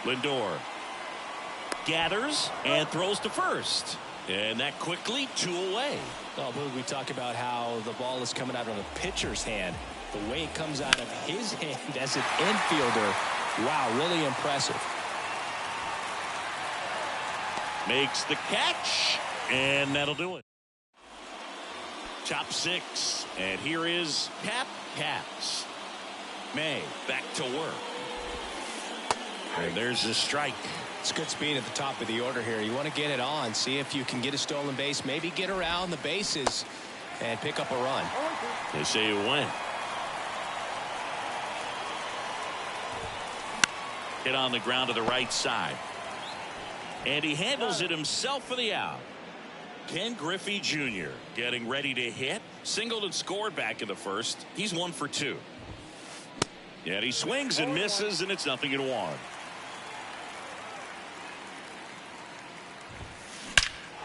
Lindor gathers and throws to first. And that quickly 2 away. Oh, Boog, we talk about how the ball is coming out of the pitcher's hand. The way it comes out of his hand as an infielder, wow, really impressive. Makes the catch, and that'll do it. Top 6, and here is Cap Caps. May back to work. And there's a strike. It's good speed at the top of the order here. You want to get it on, see if you can get a stolen base, maybe get around the bases and pick up a run. They say it went. Hit on the ground to the right side. And he handles it himself for the out. Ken Griffey Jr. getting ready to hit. Singled and scored back in the first. He's 1 for 2. And he swings and misses, and it's 0-1.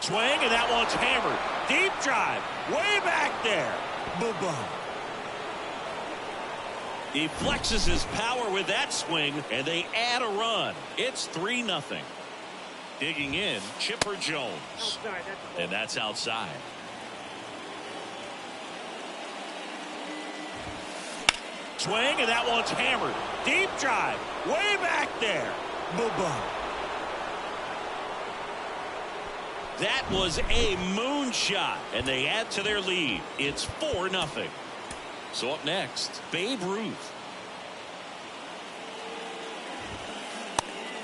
Swing, and that one's hammered. Deep drive. Way back there. Boom. He flexes his power with that swing, and they add a run. It's 3-0. Digging in, Chipper Jones. And that's outside. Swing, and that one's hammered. Deep drive. Way back there. Boom. That was a moonshot, and they add to their lead. It's 4-0. So up next, Babe Ruth.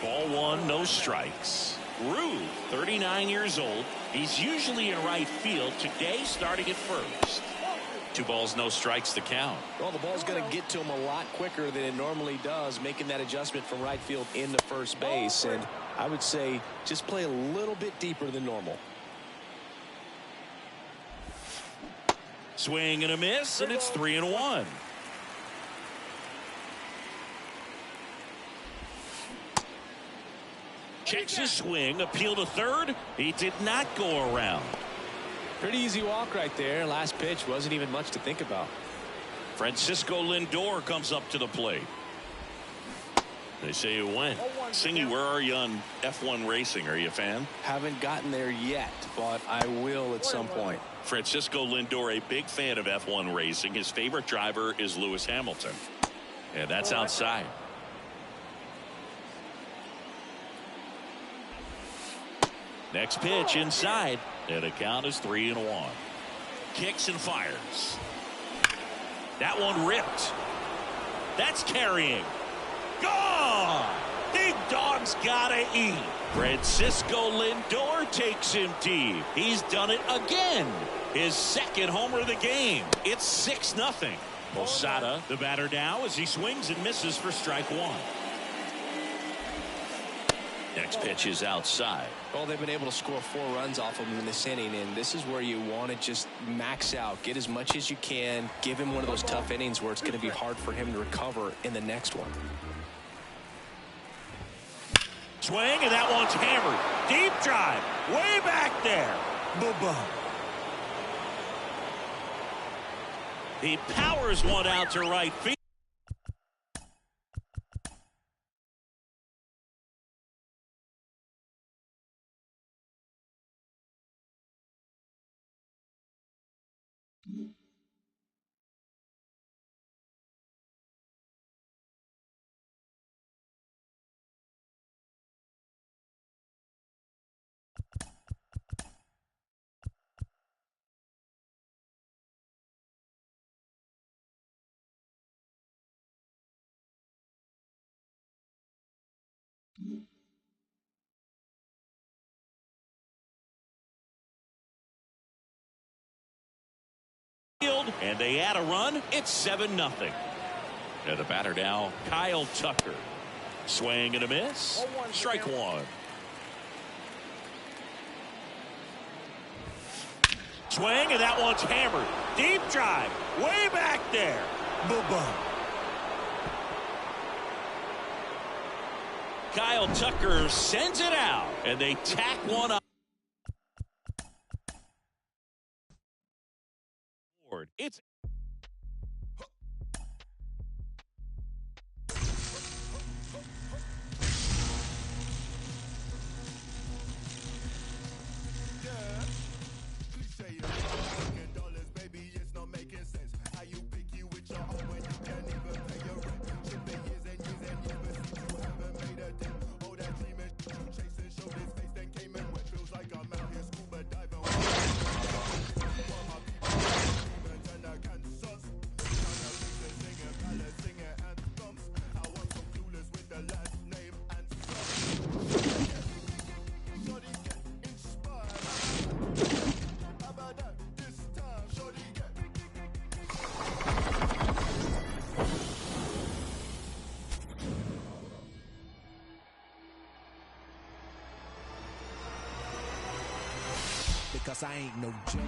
Ball 1, no strikes. Ruth, 39 years old. He's usually in right field. Today, starting at first. 2 balls, no strikes to count. Well, the ball's going to get to him a lot quicker than it normally does, making that adjustment from right field into first base. And I would say just play a little bit deeper than normal. Swing and a miss, and it's 3-1. Checks his swing, appeal to third. He did not go around. Pretty easy walk right there. Last pitch wasn't even much to think about. Francisco Lindor comes up to the plate. They say it went. Singy, where are you on F1 racing? Are you a fan? Haven't gotten there yet, but I will at some point. Francisco Lindor, a big fan of F1 racing. His favorite driver is Lewis Hamilton. And that's outside. Next pitch inside. And the count is 3-1. Kicks and fires. That one ripped. That's carrying. Gone! Big dog's gotta eat. Francisco Lindor takes him deep. He's done it again. His second homer of the game. It's 6-0. Posada, the batter now, as he swings and misses for strike 1. Next pitch is outside. Well, they've been able to score 4 runs off of him in this inning, and this is where you want to just max out, get as much as you can, give him one of those tough innings where it's going to be hard for him to recover in the next one. Swing, and that one's hammered. Deep drive, way back there. Boom. He powers one out to right field. And they add a run. It's 7-0. And the batter now, Kyle Tucker. Swing and a miss. Strike 1. Swing, and that one's hammered. Deep drive, way back there. Boom. Kyle Tucker sends it out, and they tack one up. It's because I ain't no joke.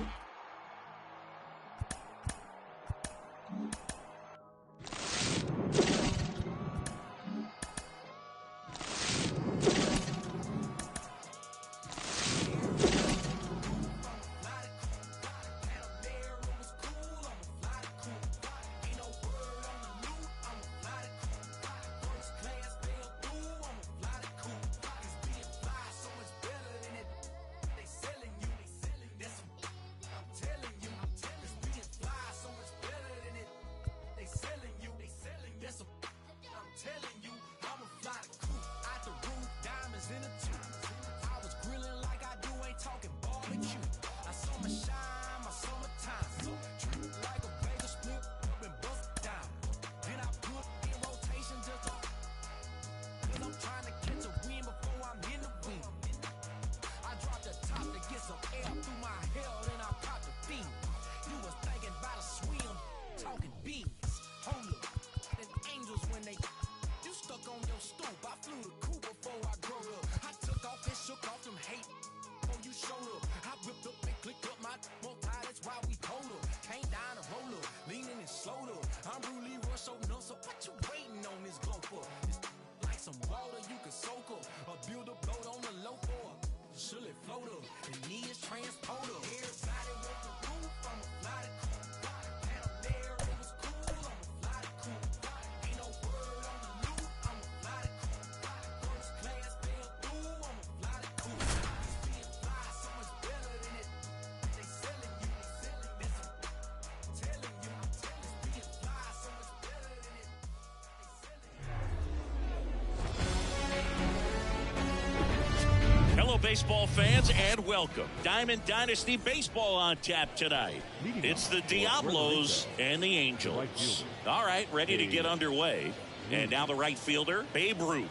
Baseball fans, and welcome. Diamond Dynasty Baseball on tap tonight. It's the Diablos and the Angels. All right, ready to get underway. And now the right fielder, Babe Ruth.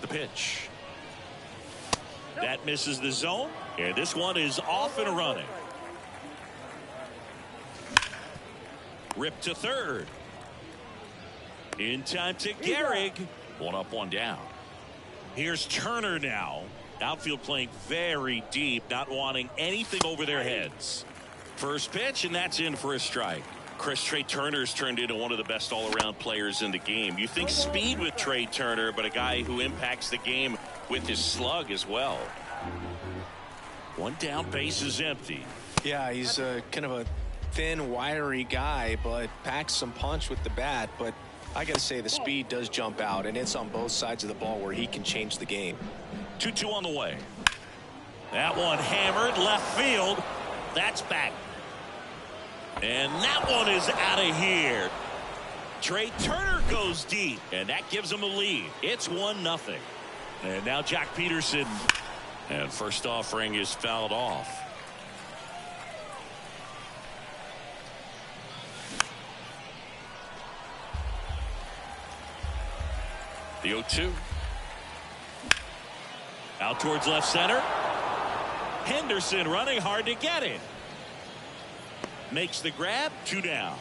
The pitch. That misses the zone, and this one is off and running. Ripped to third. In time to Gehrig. One up, one down. Here's Turner now. Outfield playing very deep, not wanting anything over their heads. First pitch, and that's in for a strike. Chris, Trey Turner's turned into one of the best all-around players in the game. You think speed with Trey Turner, but a guy who impacts the game with his slug as well. One down, base is empty. Yeah, he's kind of a thin, wiry guy, but packs some punch with the bat. But I got to say, the speed does jump out, and it's on both sides of the ball where he can change the game. 2-2 on the way. That one hammered left field. That's back. And that one is out of here. Trey Turner goes deep, and that gives him a lead. It's 1-0. And now Jack Peterson. And first offering is fouled off. The 0-2. Out towards left center. Henderson running hard to get it. Makes the grab. 2 down.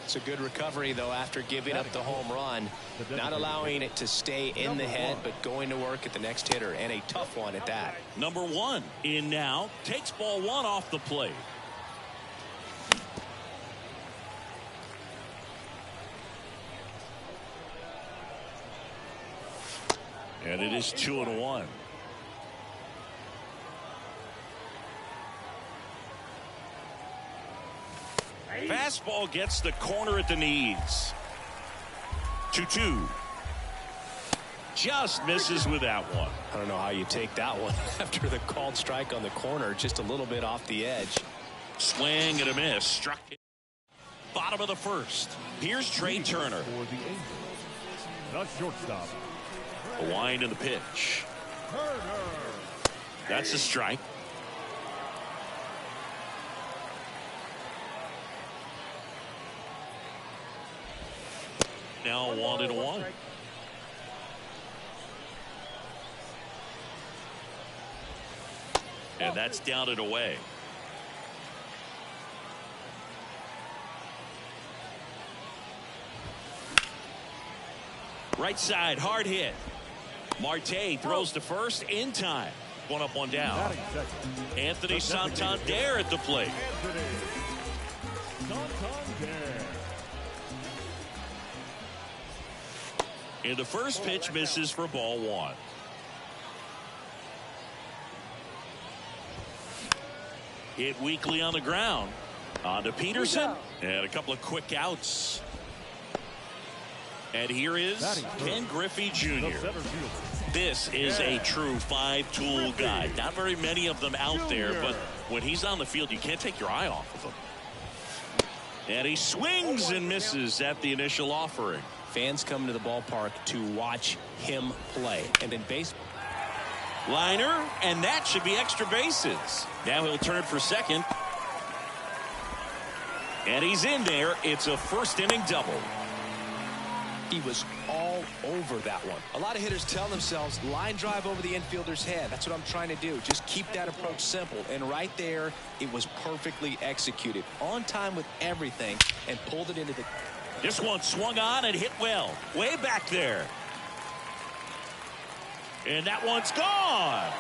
It's a good recovery, though, after giving up the home run. Not allowing it to stay in the head, but going to work at the next hitter, and a tough one at that. Number 1 in now. Takes ball 1 off the plate. And it is 2-1. Fastball gets the corner at the knees. 2-2. Just misses with that one. I don't know how you take that one after the called strike on the corner, just a little bit off the edge. Swing and a miss. Struck it. Bottom of the first. Here's Trey Turner. For the Angels, the shortstop. A wind in the pitch. That's a strike. Now 1-1. And that's down and away. Right side, hard hit. Marte throws to first in time. one up, one down. Batting second. Anthony Santander at the plate. Anthony Santander. And the first pitch misses for ball one. Hit weakly on the ground. On to Peterson. And a couple of quick outs. And here is Ken Griffey Jr. This is a true five-tool guy. Not very many of them out there, but when he's on the field, you can't take your eye off of him. And he swings and misses at the initial offering. Fans come to the ballpark to watch him play. And in baseball, Liner, and that should be extra bases. Now he'll turn for second. And he's in there. It's a first inning double. he was all over that one. A lot of hitters tell themselves line drive over the infielder's head. That's what I'm trying to do. Just keep that approach simple. And right there, it was perfectly executed. On time with everything and pulled it into the... This one swung on and hit well. Way back there. And that one's gone.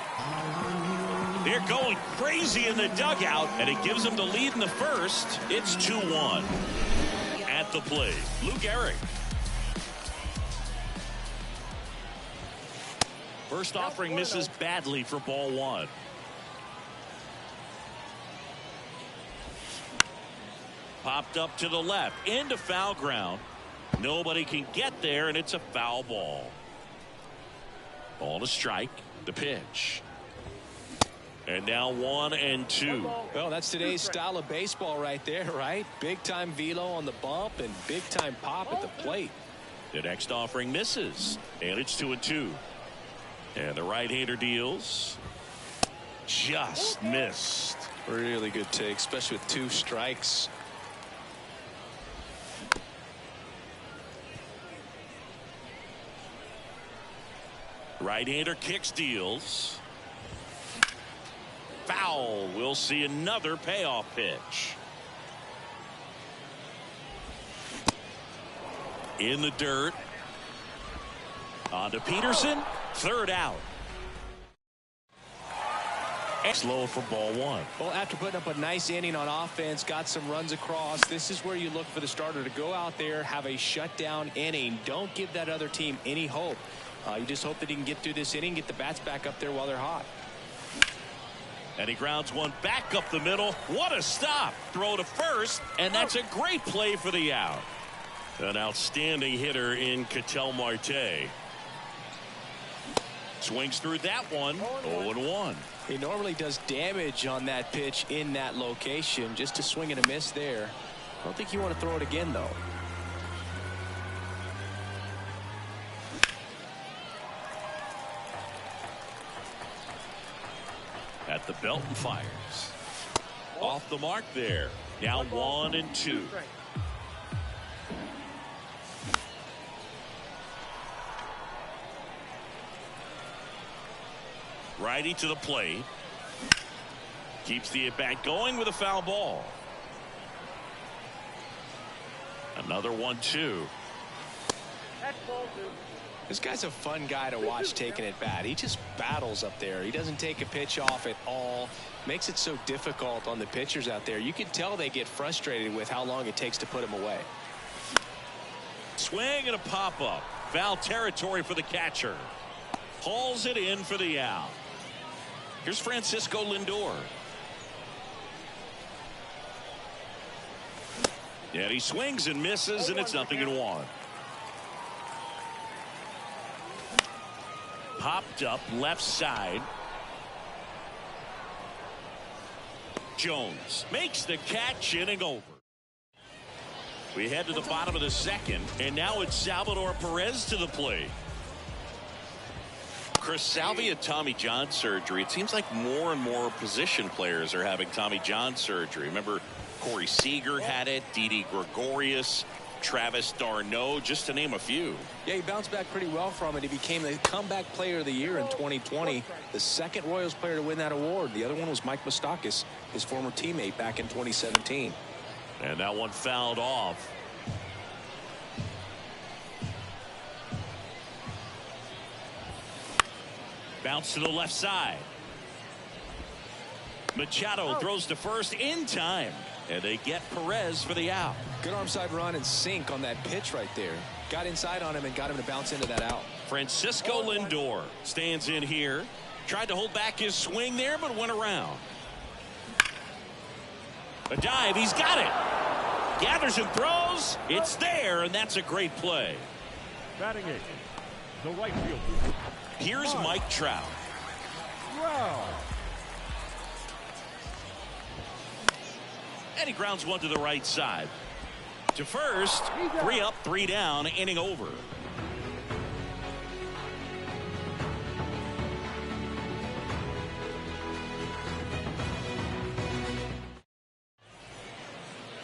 They're going crazy in the dugout, and it gives them the lead in the first. It's 2-1. At the plate, Lou Gehrig. First offering misses badly for ball one. Popped up to the left, into foul ground. Nobody can get there, and it's a foul ball. Ball to strike, the pitch. And now 1-2. Well, that's today's style of baseball right there, right? Big time velo on the bump and big time pop at the plate. The next offering misses, and it's 2-2. And the right-hander deals. Just missed. Really good take, especially with 2 strikes. Right-hander kicks, deals. Foul. We'll see another payoff pitch. In the dirt. On to Peterson. Third out. Slow for ball one. Well, after putting up a nice inning on offense, got some runs across, this is where you look for the starter to go out there, have a shutdown inning. Don't give that other team any hope. You just hope that he can get through this inning, get the bats back up there while they're hot. And he grounds one back up the middle. What a stop. Throw to first, and that's a great play for the out. An outstanding hitter in Ketel Marte. Swings through that one. 0-1. He normally does damage on that pitch in that location. Just a swing and a miss there. I don't think you want to throw it again, though. At the belt and fires. Off the mark there. Now 1-2. Righty to the plate. Keeps the at-bat going with a foul ball. Another 1-2. This guy's a fun guy to watch taking at bat. He just battles up there. He doesn't take a pitch off at all. Makes it so difficult on the pitchers out there. You can tell they get frustrated with how long it takes to put him away. Swing and a pop-up. Foul territory for the catcher. Hauls it in for the out. Here's Francisco Lindor. And he swings and misses, and it's 0-1. Popped up left side. Jones makes the catch, inning over. We head to the bottom of the second, and now it's Salvador Perez to the plate. Chris Salvi had Tommy John surgery. It seems like more and more position players are having Tommy John surgery. Remember, Corey Seager had it, Didi Gregorius, Travis d'Arnaud, just to name a few. Yeah, he bounced back pretty well from it. He became the comeback player of the year in 2020. The second Royals player to win that award. The other one was Mike Moustakas, his former teammate back in 2017. And that one fouled off. Bounce to the left side. Machado throws to first in time, and they get Perez for the out. Good arm side run and sink on that pitch right there. Got inside on him and got him to bounce into that out. Francisco Lindor stands in here. Tried to hold back his swing there, but went around. A dive, he's got it. Gathers and throws. It's there, and that's a great play. Batting eighth, the right fielder. Here's Mike Trout. Wow. And he grounds one to the right side. To first, 3 up, 3 down, inning over.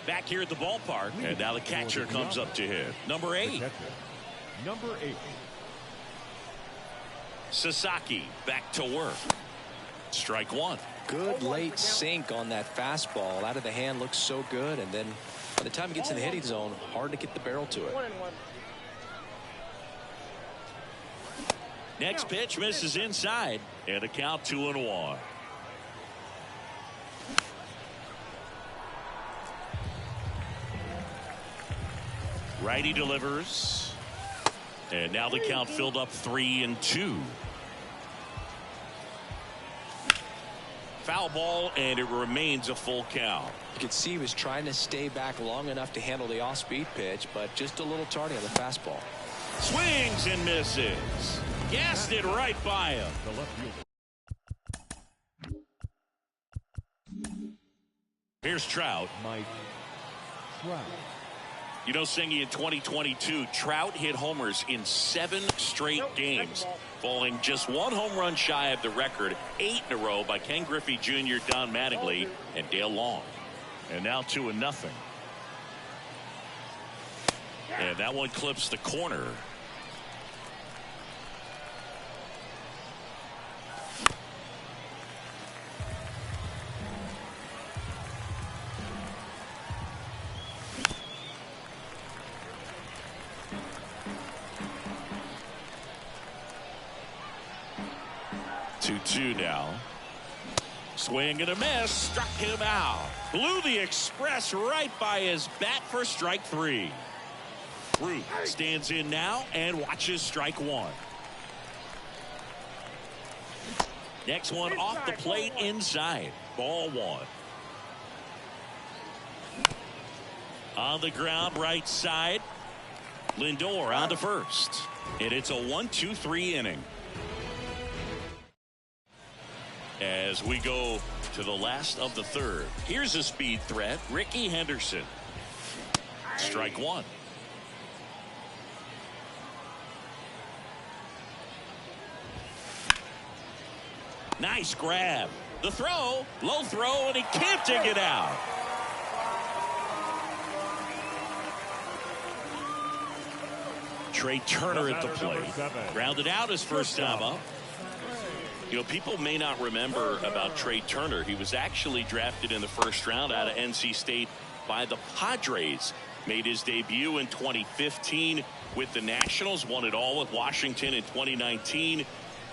Back here at the ballpark, and now the catcher comes up to hit. Number 8. Number 8. Sasaki back to work. Strike one. Good late sink on that fastball. Out of the hand, looks so good, and then by the time it gets in the hitting zone, hard to get the barrel to it. Next pitch misses inside, and a count 2-1. Righty delivers, and now the count filled up 3-2. Foul ball, and it remains a full count. You could see he was trying to stay back long enough to handle the off-speed pitch, but just a little tardy on the fastball. Swings and misses. Gassed it right by him. The left fielder. Here's Trout. Mike Trout. You know, Singy, in 2022, Trout hit homers in 7 straight games, falling just 1 home run shy of the record, 8 in a row by Ken Griffey Jr., Don Mattingly, and Dale Long. And now 2-0. And that one clips the corner. Two now. Swing and a miss. Struck him out. Blew the express right by his bat for strike 3. Root stands in now and watches strike 1. Next one off the plate inside. Ball 1. On the ground right side. Lindor on to first. And it's a 1-2-3 inning. As we go to the last of the third. Here's a speed threat. Ricky Henderson. Strike 1. Nice grab. The throw. Low throw, and he can't dig it out. Trey Turner at the plate. Grounded out his first time up. You know, people may not remember about Trey Turner. He was actually drafted in the first round out of NC State by the Padres. Made his debut in 2015 with the Nationals. Won it all with Washington in 2019.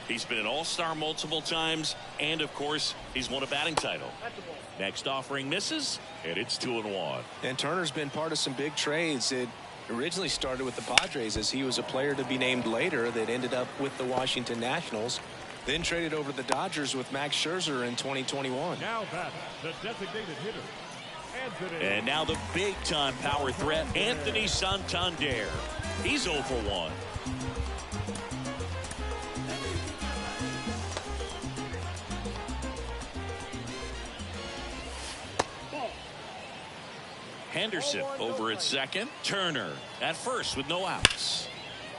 He's been an all-star multiple times. And, of course, he's won a batting title. Next offering misses, and it's 2-1. And Turner's been part of some big trades. It originally started with the Padres as he was a player to be named later that ended up with the Washington Nationals. Then traded over to the Dodgers with Max Scherzer in 2021. Now that the designated hitter, Anthony. And now the big-time power threat, Anthony Santander. He's 0 for 1. Henderson over at second. Turner at first with no outs.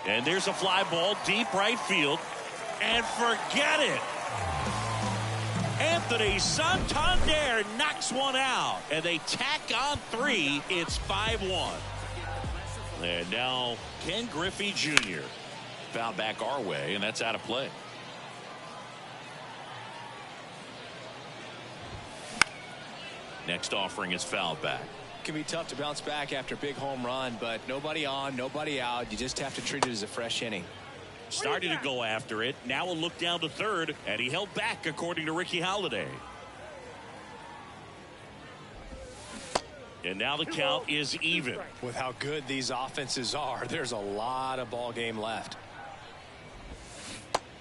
And there's a fly ball deep right field. And forget it. Anthony Santander knocks one out. And they tack on 3. It's 5-1. And now Ken Griffey Jr. fouled back our way, and that's out of play. Next offering is fouled back. Can be tough to bounce back after a big home run, but nobody on, nobody out. You just have to treat it as a fresh inning. Started to go after it. Now a look down to third, and he held back, according to Ricky Halladay. And now the count is even. With how good these offenses are, there's a lot of ball game left.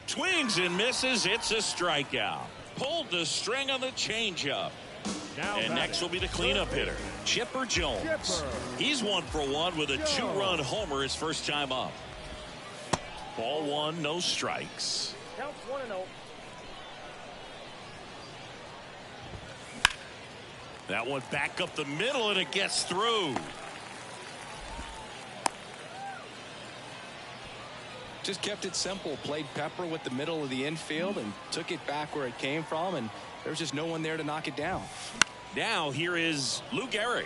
Swings and misses. It's a strikeout. Pulled the string on the changeup. And next will be the cleanup hitter, Chipper Jones. He's 1 for 1 with a 2-run homer his first time up. Ball 1, no strikes. Counts 1-0. That one back up the middle, and it gets through. Just kept it simple. Played Pepper with the middle of the infield and took it back where it came from, and there was just no one there to knock it down. Now here is Lou Gehrig.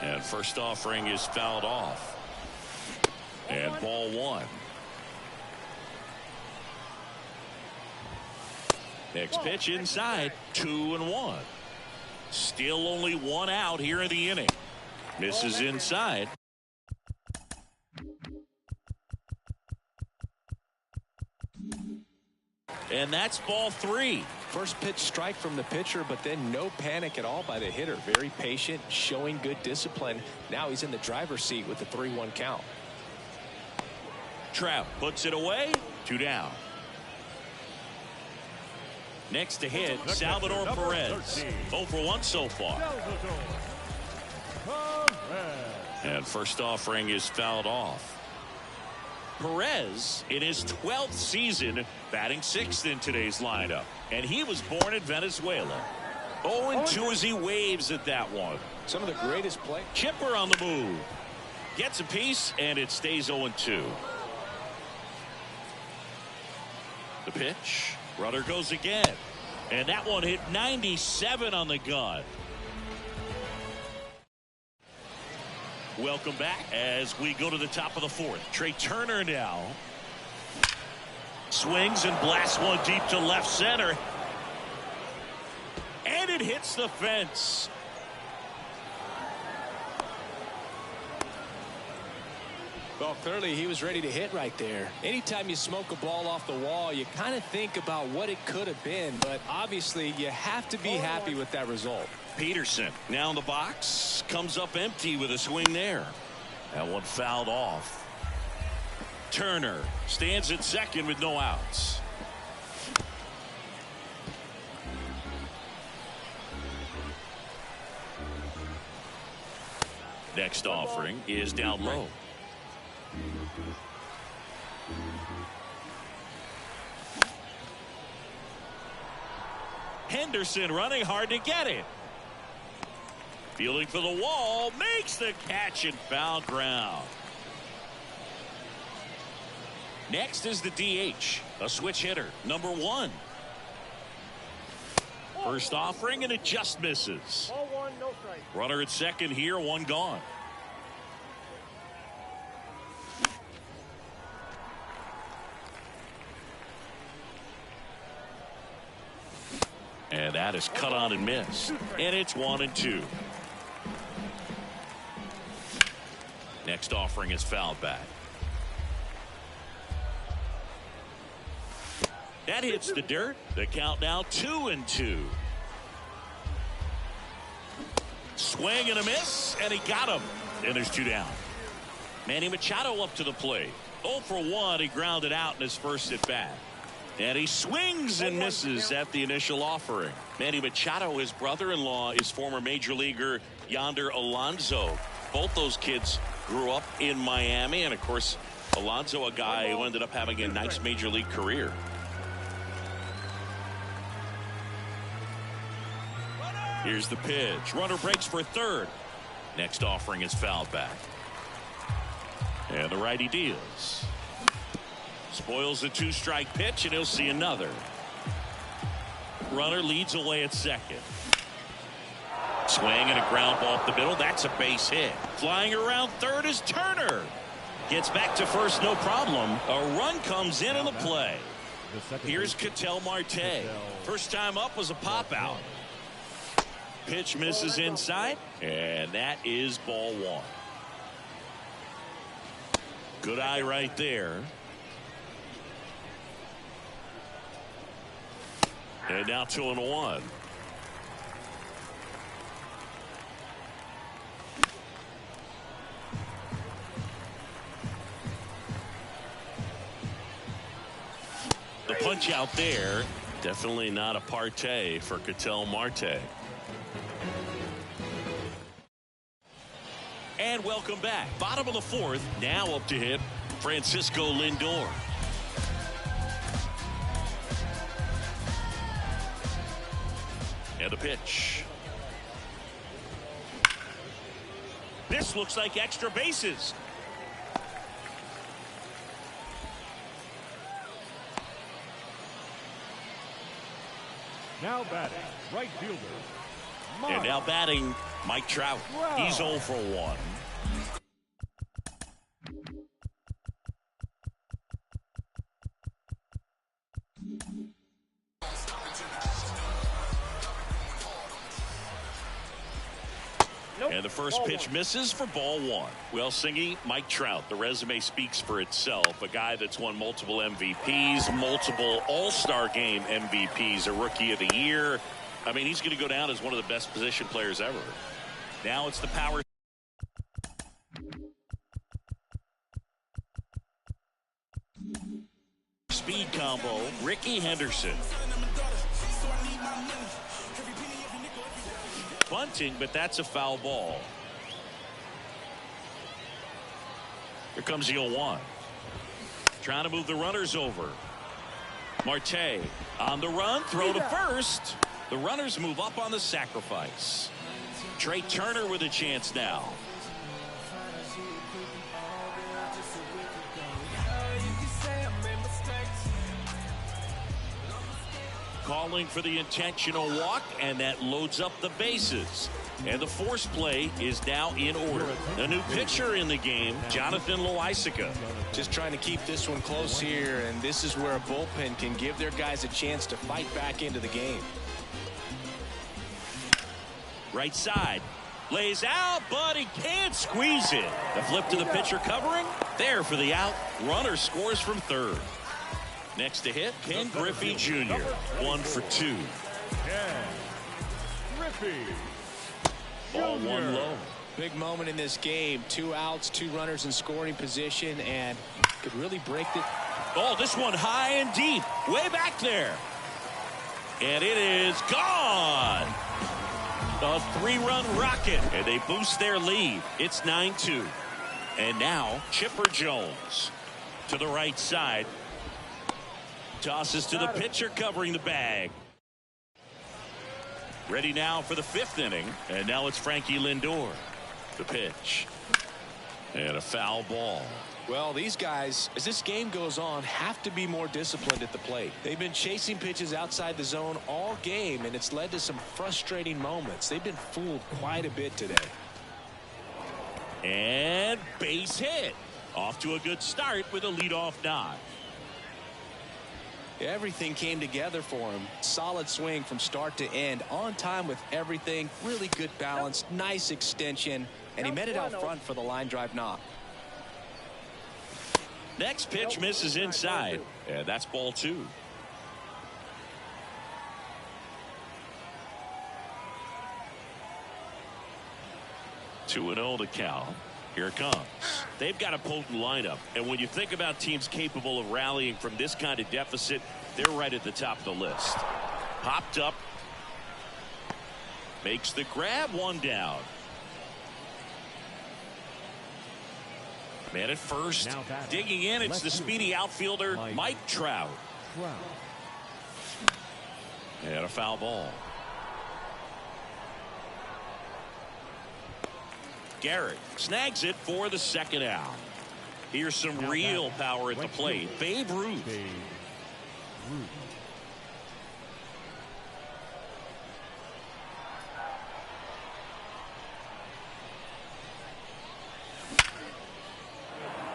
And first offering is fouled off. And ball 1. Next pitch inside, 2-1. Still only 1 out here in the inning. Misses inside. And that's ball 3. First pitch strike from the pitcher, but then no panic at all by the hitter. Very patient, showing good discipline. Now he's in the driver's seat with the 3-1 count. Trout puts it away. 2 down. Next to hit, Salvador Perez. 0 for 1 so far. And first offering is fouled off. Perez in his 12th season batting 6th in today's lineup. And he was born in Venezuela. 0-2 as he waves at that one. Some of the greatest play. Chipper on the move. Gets a piece and it stays 0-2. The pitch. Runner goes again. And that one hit 97 on the gun. Welcome back as we go to the top of the 4th. Trey Turner now. Swings and blasts one deep to left center. And it hits the fence. Well, clearly he was ready to hit right there. Anytime you smoke a ball off the wall, you kind of think about what it could have been, but obviously you have to be happy with that result. Peterson now in the box, comes up empty with a swing there. That one fouled off. Turner stands at second with no outs. Next offering is down low. Henderson running hard to get it. Fielding for the wall, makes the catch and foul ground. Next is the DH, a switch hitter, number 1. First offering and it just misses. Ball 1, no strike. Runner at second here, 1 gone. And that is cut on and missed. And it's 1-2. Next offering is fouled back. That hits the dirt. The count now 2-2. Swing and a miss, and he got him. And there's 2 down. Manny Machado up to the plate. 0 for 1. He grounded out in his first at bat. And he swings and misses at the initial offering. Manny Machado, his brother-in-law, is former major leaguer Yonder Alonso. Both those kids grew up in Miami. And, of course, Alonso, a guy who ended up having a nice major league career. Here's the pitch. Runner breaks for third. Next offering is fouled back. And the righty deals. Spoils the 2-strike pitch, and he'll see another. Runner leads away at second. Swing and a ground ball up the middle. That's a base hit. Flying around third is Turner. Gets back to first, no problem. A run comes in the play. Here's Ketel Marte. First time up was a pop out. Pitch misses inside, and that is ball 1. Good eye right there. And now 2-1. The punch out there, definitely not a partay for Ketel Marte. And welcome back. Bottom of the fourth, now up to hit Francisco Lindor. And the pitch. This looks like extra bases. Now batting, right fielder. And now batting, Mike Trout. He's 0 for 1. And the first pitch misses for ball 1. Well, Singy, Mike Trout, the resume speaks for itself. A guy that's won multiple MVPs, multiple All-Star Game MVPs, a Rookie of the Year. I mean, he's going to go down as one of the best position players ever. Now it's the power. Speed combo, Ricky Henderson. Bunting, but that's a foul ball. Here comes the 0-1. Trying to move the runners over. Marte on the run, throw to first. The runners move up on the sacrifice. Trey Turner with a chance now. Calling for the intentional walk, and that loads up the bases. And the force play is now in order. A new pitcher in the game, Jonathan Loaisiga. Just trying to keep this one close here, and this is where a bullpen can give their guys a chance to fight back into the game. Right side. Lays out, but he can't squeeze it. The flip to the pitcher covering. There for the out. Runner scores from third. Next to hit, Ken Griffey Jr. 1 for 2. Ken Griffey Ball 1 low. Big moment in this game. 2 outs, 2 runners in scoring position, and could really break the... Oh, this one high and deep. Way back there. And it is gone. A 3-run rocket. And they boost their lead. It's 9-2. And now Chipper Jones to the right side. Tosses to the pitcher covering the bag. Ready now for the 5th inning. And now it's Frankie Lindor. The pitch. And a foul ball. Well, these guys, as this game goes on, have to be more disciplined at the plate. They've been chasing pitches outside the zone all game, and it's led to some frustrating moments. They've been fooled quite a bit today. And base hit. Off to a good start with a leadoff nod. Everything came together for him. Solid swing from start to end. On time with everything. Really good balance. Nice extension. And he met it out front for the line drive knock. Next pitch misses inside. And that's ball 2. Two and 0 to count. Here it comes. They've got a potent lineup. And when you think about teams capable of rallying from this kind of deficit, they're right at the top of the list. Popped up. Makes the grab, 1 down. Man at first. Digging in, it's the speedy outfielder, Mike Trout. And a foul ball. Garrett snags it for the 2nd out. Here's some real power at the plate. Babe Ruth.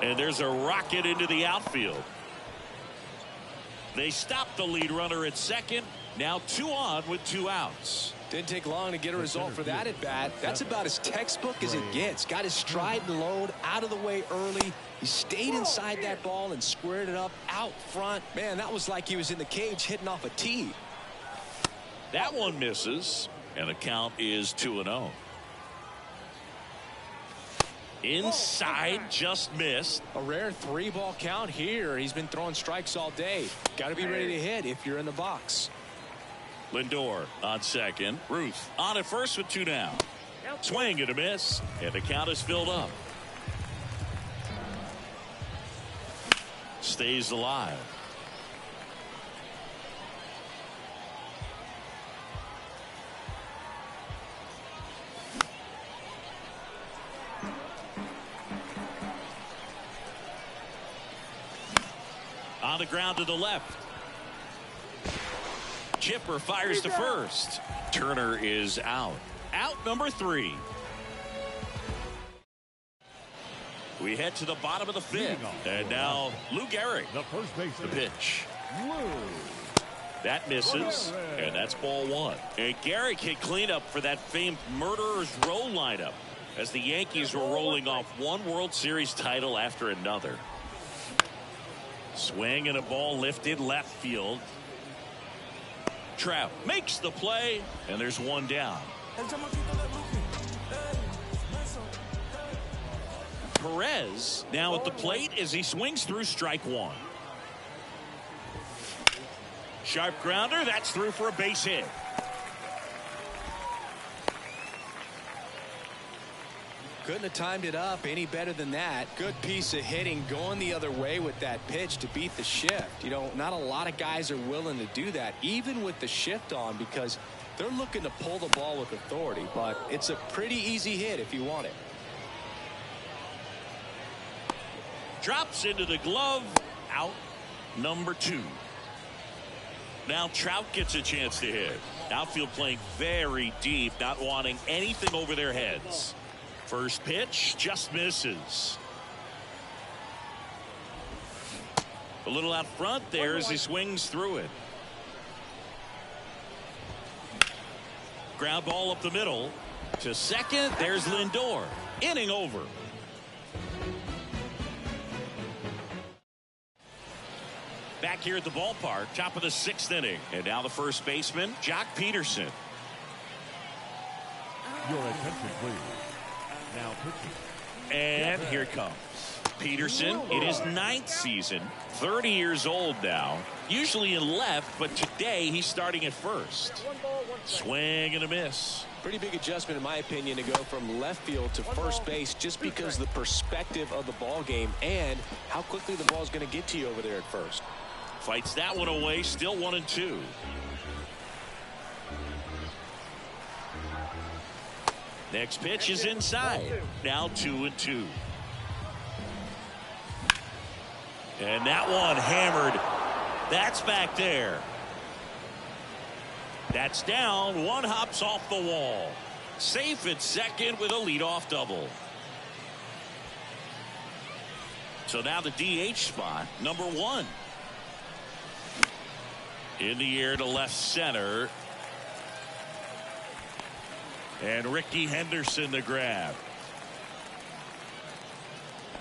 And there's a rocket into the outfield. They stopped the lead runner at second. Now 2 on with 2 outs. Didn't take long to get a result for that at bat. That's about as textbook as it gets. Got his stride and load out of the way early. He stayed inside that ball and squared it up out front. Man, that was like he was in the cage hitting off a tee. That one misses. And the count is 2-0. Inside, just missed. A rare 3-ball count here. He's been throwing strikes all day. Got to be ready to hit if you're in the box. Lindor on second. Ruth on at first with 2 down. Swing and a miss, and the count is filled up. Stays alive. On the ground to the left. Chipper fires to first. Turner is out. Out number 3. We head to the bottom of the 5th. And now Lou Gehrig. The first baseman. The pitch. Lou. That misses. And that's ball 1. And Gehrig hit cleanup for that famed Murderers Row lineup as the Yankees were rolling off one World Series title after another. Swing and a ball lifted left field. Trout makes the play, and there's 1 down. Perez now at the plate as he swings through strike 1. Sharp grounder, that's through for a base hit. Couldn't have timed it up any better than that. Good piece of hitting going the other way with that pitch to beat the shift. You know, not a lot of guys are willing to do that, even with the shift on, because they're looking to pull the ball with authority. But it's a pretty easy hit if you want it. Drops into the glove. Out number 2. Now Trout gets a chance to hit. Outfield playing very deep, not wanting anything over their heads. First pitch just misses. A little out front there as he swings through it. Ground ball up the middle to second. There's Lindor. Inning over. Back here at the ballpark, top of the 6th inning. And now the first baseman, Jock Peterson. Your attention, please. Now pitching. And here it comes. Peterson in his 9th season, 30 years old now, usually in left, but today he's starting at first. Swing and a miss. Pretty big adjustment, in my opinion, to go from left field to first base, just because of the perspective of the ball game and how quickly the ball is going to get to you over there at first. Fights that one away, still 1-2. Next pitch is inside. Now 2-2. And that one hammered. That's back there. That's down. One hops off the wall. Safe at second with a leadoff double. So now the DH spot, number 1. In the air to left center. And Ricky Henderson the grab.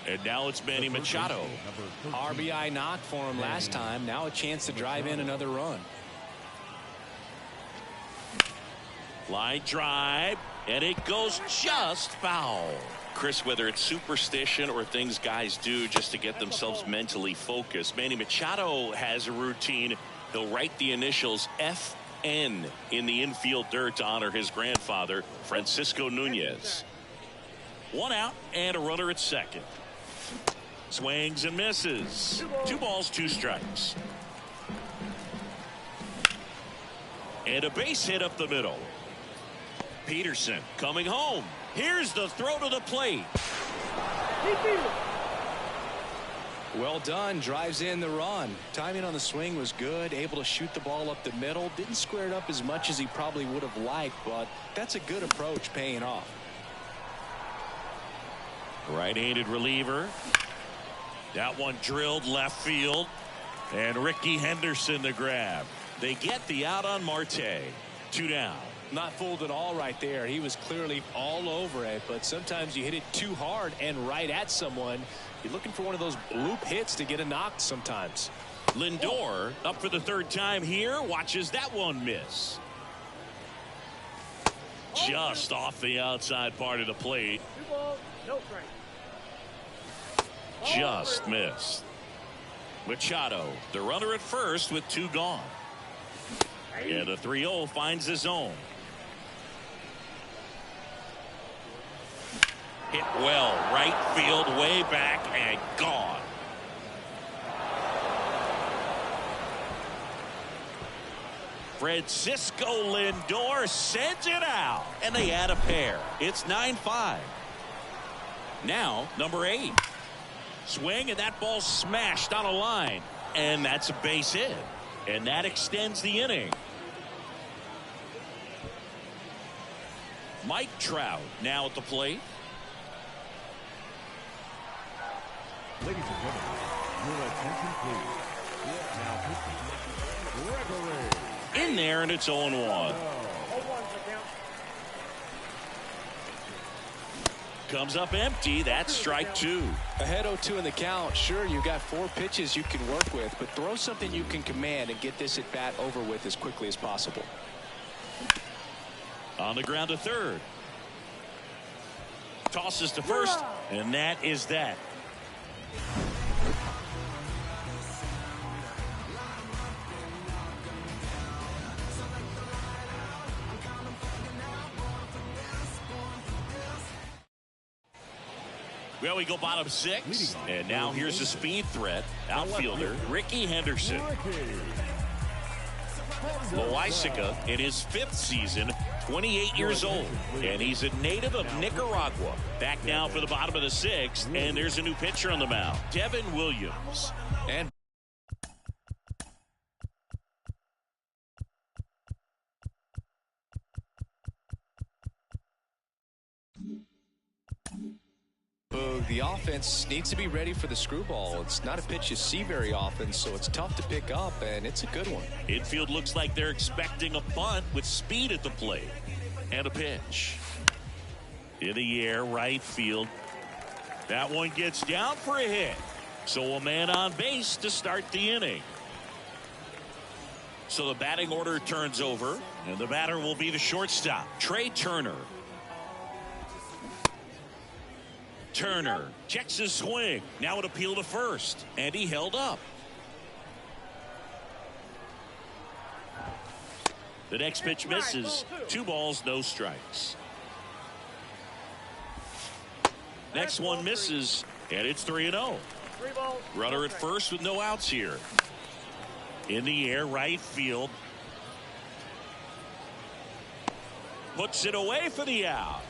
And now it's Manny Machado. RBI knock for him last time. Now a chance to drive in another run. Line drive, and it goes just foul. Chris, whether it's superstition or things guys do just to get themselves mentally focused, Manny Machado has a routine. He'll write the initials FN in the infield dirt to honor his grandfather, Francisco Nunez. 1 out and a runner at second. Swings and misses. 2 balls, 2 strikes. And a base hit up the middle. Peterson coming home. Here's the throw to the plate. Well done. Drives in the run. Timing on the swing was good. Able to shoot the ball up the middle. Didn't square it up as much as he probably would have liked, but that's a good approach, paying off. Right-handed reliever. That one drilled left field. And Ricky Henderson the grab. They get the out on Marte. 2 down. Not fooled at all right there. He was clearly all over it, but sometimes you hit it too hard and right at someone. You're looking for one of those bloop hits to get a knock sometimes. Lindor up for the 3rd time here. Watches that one miss. Just off the outside part of the plate. 2 balls, no strike. just missed. Machado, the runner at first with 2 gone. And the 3-0 finds the zone. Hit well, right field, way back, and gone. Francisco Lindor sends it out, and they add a pair. It's 9-5. Now, number 8. Swing, and that ball smashed on a line. And that's a base hit. And that extends the inning. Mike Trout now at the plate. Ladies and gentlemen, your attention please. Now pitching, Gregory. In there, and it's 0-1. Comes up empty. That's strike 2. Ahead 0-2 in the count. Sure, you've got 4 pitches you can work with, but throw something you can command and get this at bat over with as quickly as possible. On the ground to third. Tosses to first, and that is that. Well, we go bottom 6, and now here's the speed threat. Outfielder Ricky Henderson. Loaisiga in his 5th season, 28 years old, and he's a native of Nicaragua. Back now for the bottom of the 6th, and there's a new pitcher on the mound, Devin Williams. And the offense needs to be ready for the screwball. It's not a pitch you see very often, so it's tough to pick up, and it's a good one. Infield looks like they're expecting a bunt with speed at the plate. And a pitch. In the air, right field. That one gets down for a hit. So a man on base to start the inning. So the batting order turns over, and the batter will be the shortstop, Trey Turner. Turner checks his swing. Now an appeal to first, and he held up. The next pitch misses. 2 balls, no strikes. Next one misses, and it's 3-0. Runner at first with no outs here. In the air, right field. Puts it away for the out.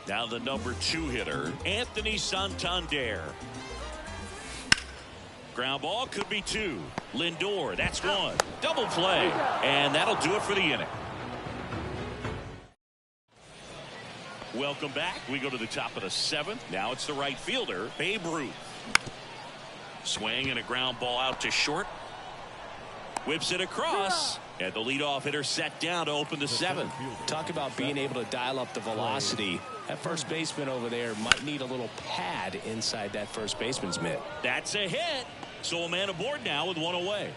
Now the number 2 hitter, Anthony Santander. Ground ball could be 2. Lindor, that's 1. Double play, and that'll do it for the inning. Welcome back. We go to the top of the 7th. Now it's the right fielder, Babe Ruth. Swing and a ground ball out to short. Whips it across, and the leadoff hitter set down to open the 7th. Talk about being able to dial up the velocity. That first baseman over there might need a little pad inside that first baseman's mitt. That's a hit. So a man aboard now with 1 away.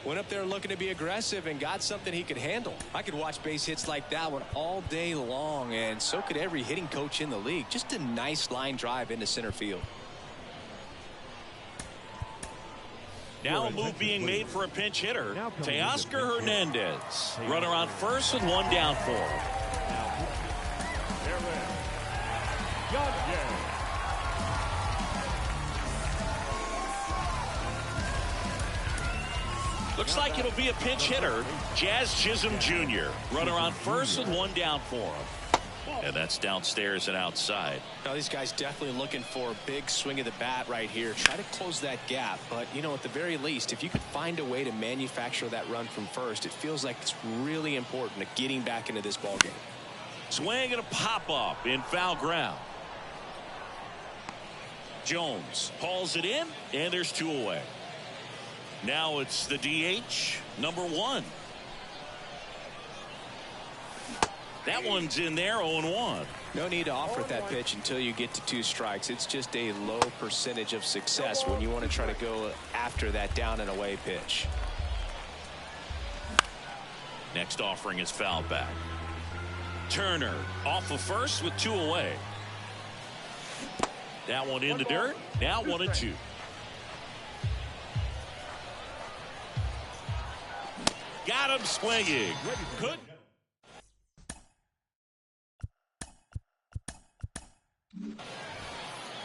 Went up there looking to be aggressive and got something he could handle. I could watch base hits like that one all day long, and so could every hitting coach in the league. Just a nice line drive into center field. Now a move being made for a pinch hitter, Teoscar Hernandez. Runner on first with 1 down for him. Looks like it'll be a pinch hitter, Jazz Chisholm Jr. Runner on first with 1 down for him. And that's downstairs and outside. Now these guys definitely looking for a big swing of the bat right here. Try to close that gap. But, you know, at the very least, if you could find a way to manufacture that run from first, it feels like it's really important to getting back into this ball game. Swing and a pop-up in foul ground. Jones hauls it in, and there's 2 away. Now it's the DH, number 1. That one's in there, 0-1. No need to offer that pitch until you get to 2 strikes. It's just a low percentage of success when you want to try to go after that down and away pitch. Next offering is fouled back. Turner off of first with 2 away. That one in the dirt. Now 1-2. Got him swinging. Good.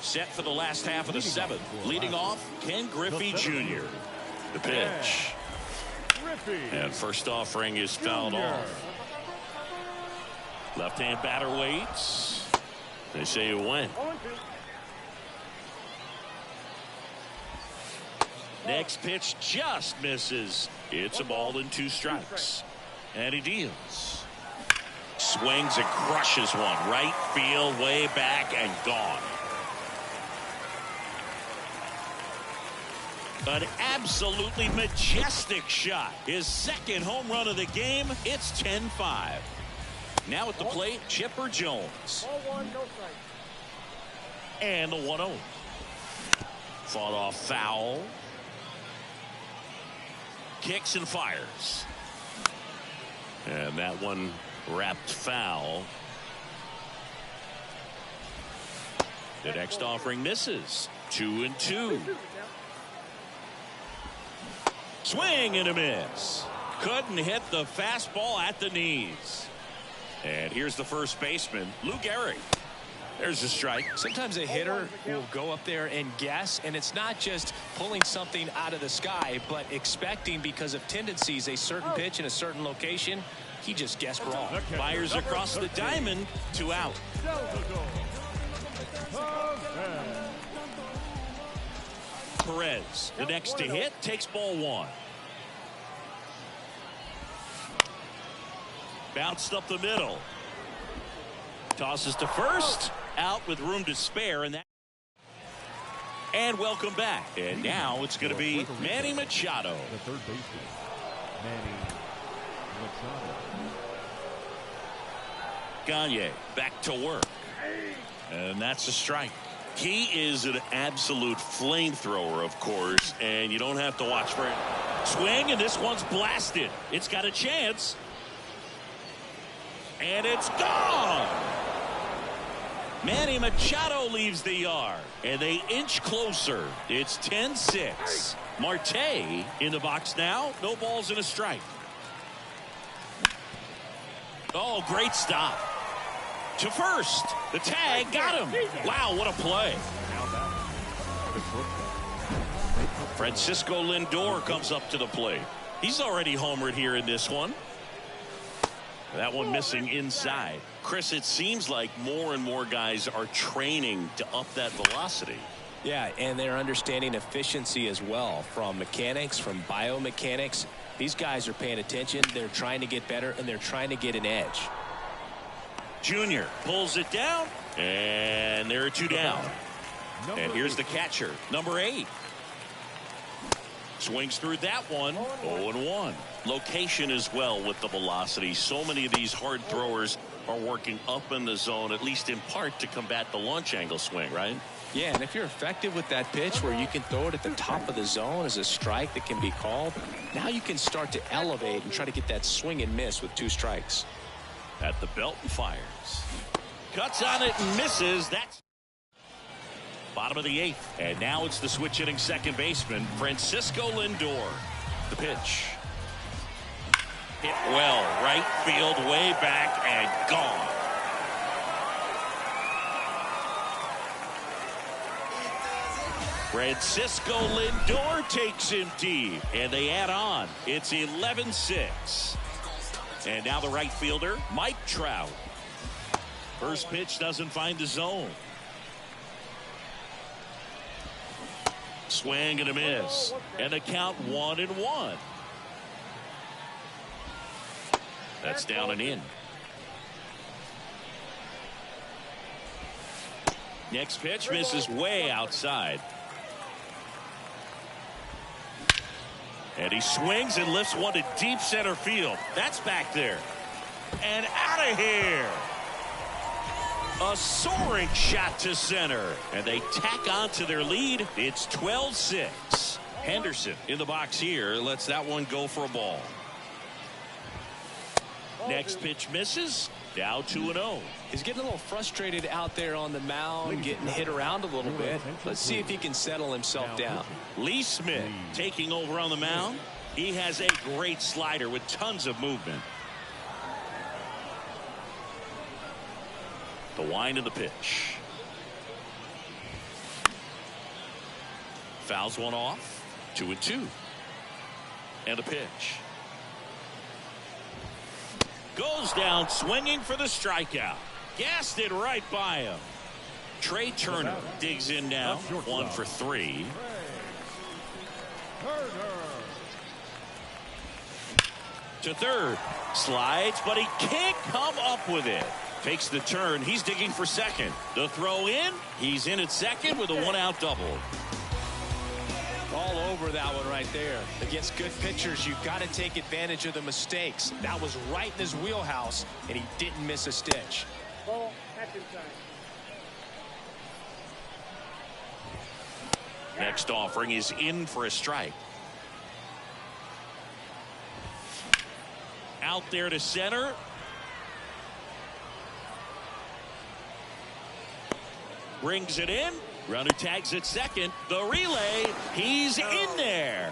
Set for the last half of the 7th. Leading off, Ken Griffey Jr. The pitch. And first offering is fouled off. Left-hand batter waits. They say it went. Next pitch just misses. It's a ball and 2 strikes. And he deals. Swings and crushes one. Right field, way back and gone. An absolutely majestic shot. His 2nd home run of the game. It's 10-5. Now at the plate, Chipper Jones. And the 1-0. Fought off foul. Kicks and fires. And that one wrapped foul. The next offering misses. 2-2. Swing and a miss. Couldn't hit the fastball at the knees. And here's the first baseman, Lou Gehrig. There's a strike. Sometimes a hitter will go up there and guess, and it's not just pulling something out of the sky, but expecting, because of tendencies, a certain pitch in a certain location. He just guessed wrong. Fires across the diamond. 2 out. Perez, the next to hit, takes ball 1. Bounced up the middle. Tosses to first. Out with room to spare. And welcome back. And now it's going to be Manny Machado. The third baseman, Manny Machado. Gagne back to work. And that's a strike. He is an absolute flamethrower, of course, and you don't have to watch for it. Swing, and this one's blasted. It's got a chance. And it's gone. Manny Machado leaves the yard, and they inch closer. It's 10-6. Marte in the box now. No balls and a strike. Oh, great stop. To first. The tag got him. Wow, what a play. Francisco Lindor comes up to the plate. He's already homered here in this one. That one missing inside. Chris, it seems like more and more guys are training to up that velocity. Yeah, and they're understanding efficiency as well, from mechanics, from biomechanics. These guys are paying attention. They're trying to get better, and they're trying to get an edge. Junior pulls it down, and there are 2 down. And here's the catcher, number 8. Swings through that one. 0-1. Location as well with the velocity. So many of these hard throwers are working up in the zone, at least in part to combat the launch angle swing, right? Yeah, and if you're effective with that pitch where you can throw it at the top of the zone as a strike that can be called, now you can start to elevate and try to get that swing and miss with 2 strikes. At the belt and fires. Cuts on it and misses. That's bottom of the 8th. And now it's the switch hitting second baseman, Francisco Lindor. The pitch. Hit well. Right field, way back, and gone. Francisco Lindor takes him deep. And they add on. It's 11-6. And now the right fielder, Mike Trout. First pitch doesn't find the zone. Swing and a miss. And the count 1-1. That's down and in. Next pitch misses way outside. And he swings and lifts one to deep center field. That's back there. And out of here. A soaring shot to center. And they tack on to their lead. It's 12-6. Henderson in the box here lets that one go for a ball. Next pitch misses. Now 2-0. He's getting a little frustrated out there on the mound, getting hit around a little bit. Let's see if he can settle himself down. Lee Smith taking over on the mound. He has a great slider with tons of movement. The wind of the pitch. Fouls one off. 2-2. And a pitch. Goes down swinging for the strikeout. Gassed it right by him. Trey Turner digs in now. 1 for 3. To third. Slides, but he can't come up with it. Takes the turn. He's digging for second. The throw in. He's in at second with a 1-out double. All over that one right there. Against good pitchers, you've got to take advantage of the mistakes. That was right in his wheelhouse, and he didn't miss a stitch. Ball, action time. Next offering is in for a strike. Out there to center. Brings it in. Runner tags at second. The relay. He's in there.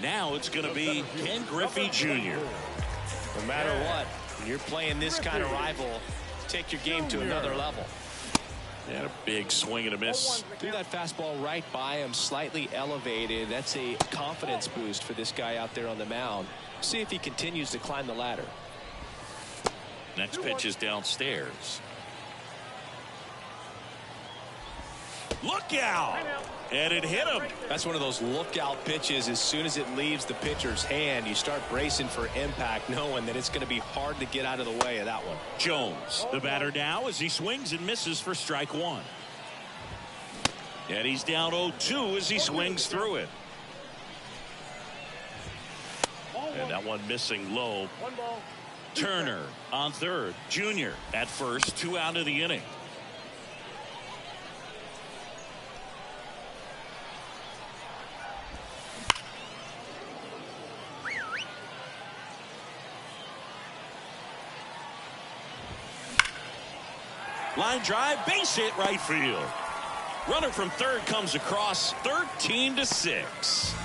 Now it's going to be Ken Griffey Jr. No matter what, when you're playing this kind of rival, take your game to another level. And a big swing and a miss. Threw that fastball right by him, slightly elevated. That's a confidence boost for this guy out there on the mound. See if he continues to climb the ladder. Next pitch is downstairs. Look out! And it hit him. That's one of those lookout pitches. As soon as it leaves the pitcher's hand, you start bracing for impact, knowing that it's going to be hard to get out of the way of that one. Jones, the batter now, as he swings and misses for strike one. And he's down 0-2 as he swings through it. And that one missing low. Turner on third. Junior at first. 2 out of the inning. Line drive, base hit right field. Runner from third comes across. 13-6.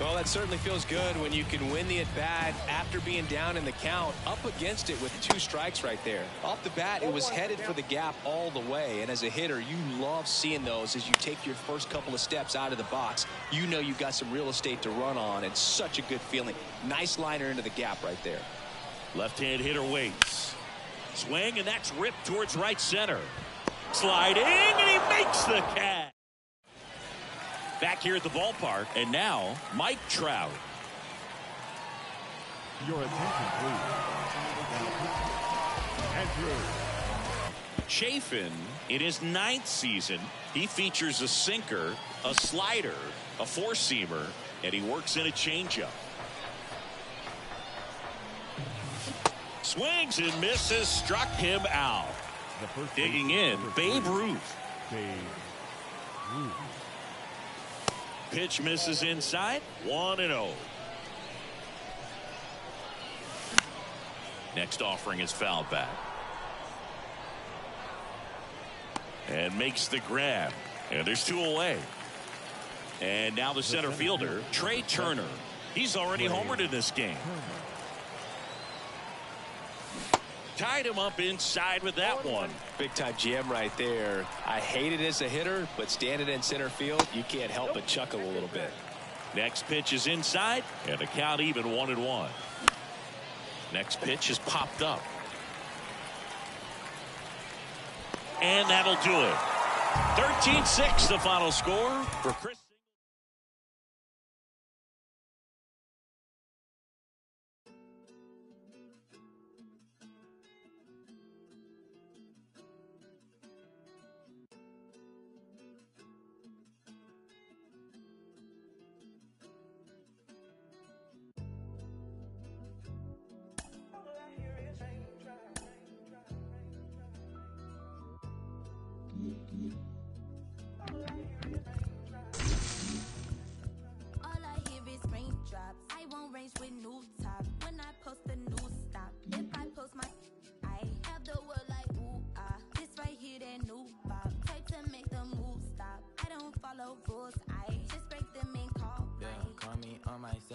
Well, that certainly feels good when you can win the at-bat after being down in the count, up against it with 2 strikes right there. Off the bat, it was headed for the gap all the way, and as a hitter, you love seeing those as you take your first couple of steps out of the box. You know you've got some real estate to run on, and such a good feeling. Nice liner into the gap right there. Left-hand hitter waits. Swing, and that's ripped towards right center. Sliding, and he makes the catch. Back here at the ballpark, and now Mike Trout. Your attention, please. Andrew Chafin, in his 9th season, he features a sinker, a slider, a four-seamer, and he works in a changeup. Swings and misses, struck him out. Digging in, Babe Ruth. Pitch misses inside, 1-0. Next offering is fouled back. And makes the grab. And there's 2 away. And now the center fielder, Trey Turner. He's already homered in this game. Tied him up inside with that one. Big time gem right there. I hate it as a hitter, but standing in center field, you can't help but chuckle a little bit. Next pitch is inside, and the count even 1-1. Next pitch is popped up. And that'll do it. 13-6 the final score for Chris. All I hear is raindrops. I won't range with new top. When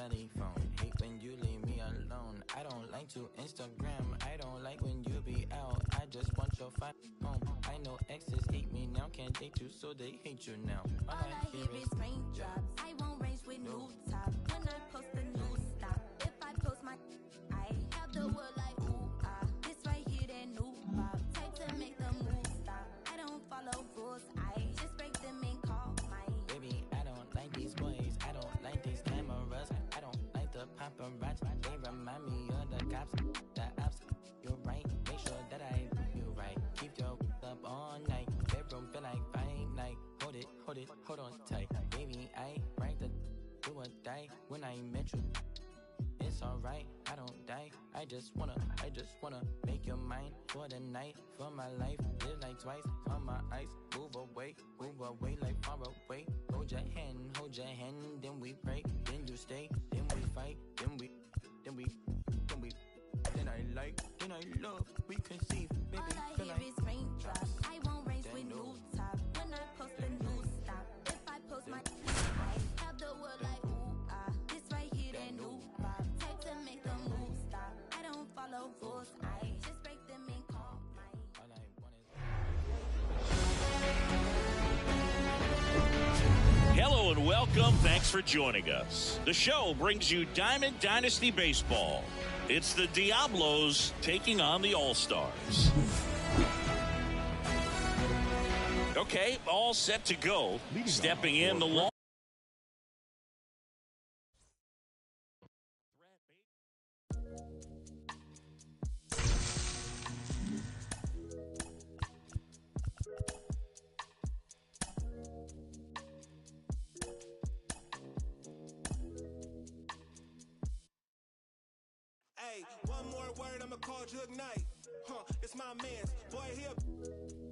telephone. Hate when you leave me alone. I don't like to Instagram. I don't like when you be out. I just want your phone. I know exes hate me now. Can't date you, so they hate you now. All I hear is raindrops. I won't range with new top. When I post a new stop. If I post my, I have the word like ooh ah. This right here that new pop. Type to make the move stop. I don't follow rules. I just break them and call mine. Baby, I don't like these boys. I don't like these cameras. I don't like the paparazzi. They remind me of the cops, the ops. You're right. Make sure that I do you right. Keep your up all night. Bedroom feel like fight night. Hold on tight. Baby, I right the do or die when I met you. It's alright, I don't die. I just wanna make your mind for the night, for my life. Live like twice on my eyes. Move away like far away. Hold your hand, then we pray, then you stay, then we fight, then I love, we conceive, baby. All I hear is raindrops. I won't range with new top. When I post a new stop. If I post my, I have the word like ooh ah. This right here that new pop. Type to make the move stop. I don't follow rules. I just break them and call mine. All I want is Hello and welcome. Thanks for joining us. The show brings you Diamond Dynasty Baseball. It's the Diablos taking on the All-Stars. Okay, all set to go. Stepping in the long. Hey, one more word, I'ma call Jug Knight. It's my man's. Boy, here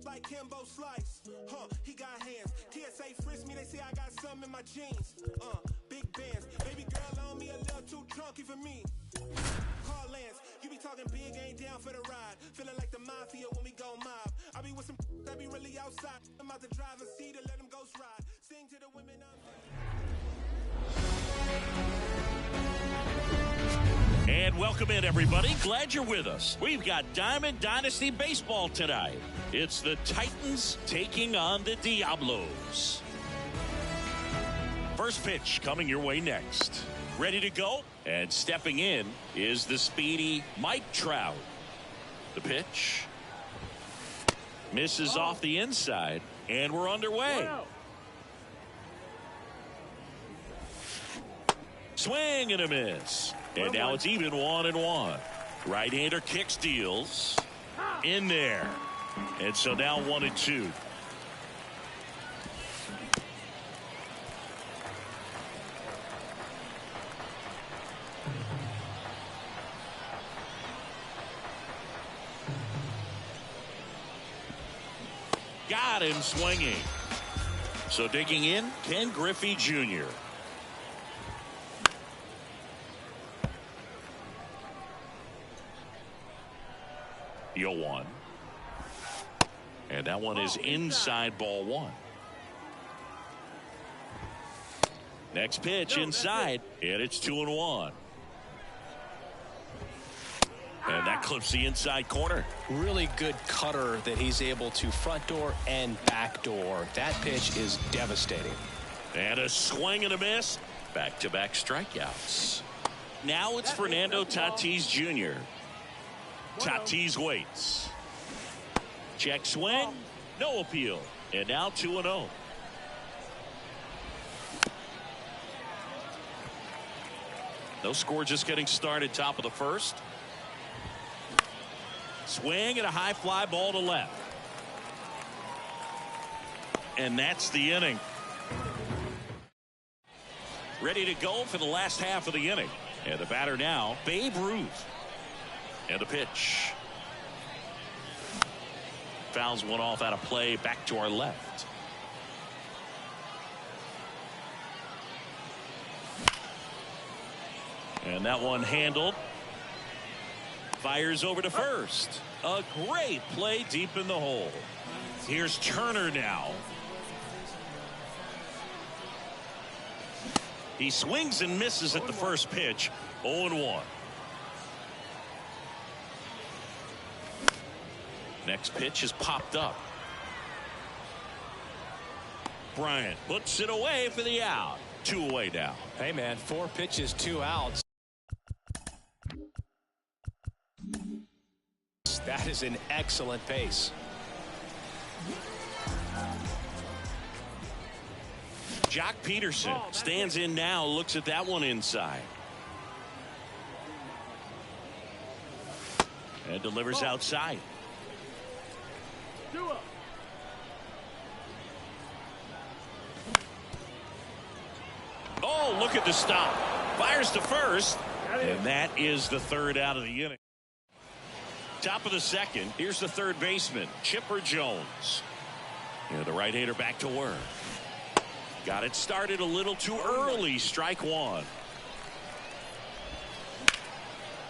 like Kimbo Slice. He got hands. TSA frisk me, they say I got something in my jeans. Big bands. Baby girl on me a little too drunky for me. Call Lance, you be talking big, ain't down for the ride. Feeling like the mafia when we go mob. I be with some that be really outside. I'm out the driver's seat to let them ghost ride. Sing to the women And welcome in, everybody. Glad you're with us. We've got Diamond Dynasty Baseball tonight. It's the Titans taking on the Diablos. First pitch coming your way next. Ready to go? And stepping in is the speedy Mike Trout. The pitch. Misses off the inside, and we're underway. Swing and a miss. And now it's even 1-1. Right-hander kicks, deals. In there. And so now 1-2. Got him swinging. So digging in, Ken Griffey Jr. Yo one. And that one is inside, ball one. Next pitch inside, and it's 2-1. And that clips the inside corner. Really good cutter that he's able to front door and back door. That pitch is devastating. And a swing and a miss. Back-to-back strikeouts. Now it's Fernando Tatis Jr. Tatis waits. Check swing. No appeal. And now 2-0. No score, just getting started, top of the first. Swing and a high fly ball to left. And that's the inning. Ready to go for the last half of the inning. And the batter now, Babe Ruth. And the pitch. Fouls one off out of play, back to our left. And that one handled. Fires over to first. A great play deep in the hole. Here's Turner now. He swings and misses at the first pitch. 0-1. Next pitch is popped up. Bryant puts it away for the out. 2 away now. Hey, man, 4 pitches, 2 outs. That is an excellent pace. Jock Peterson stands in now, looks at that one inside. And delivers outside. Oh, look at the stop. Fires to first. And that is the 3rd out of the inning. Top of the 2nd. Here's the 3rd baseman, Chipper Jones. And the right-hander back to work. Got it started a little too early. Strike 1.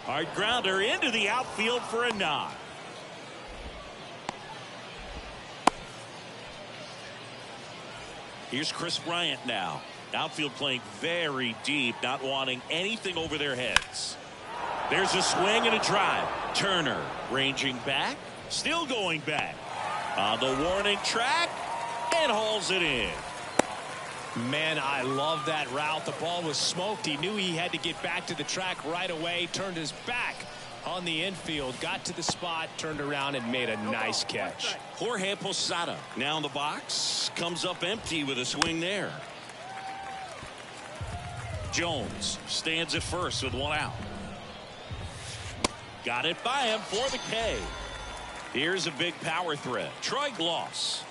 Hard grounder into the outfield for a knock. Here's Chris Bryant now. Outfield playing very deep, not wanting anything over their heads. There's a swing and a drive. Turner ranging back, still going back. On the warning track, and hauls it in. Man, I love that route. The ball was smoked. He knew he had to get back to the track right away. Turned his back on the infield. Got to the spot, turned around, and made a nice catch. Jorge Posada now in the box. Comes up empty with a swing there. Jones stands at first with 1 out. Got it by him for the K. Here's a big power threat. Troy Gloss.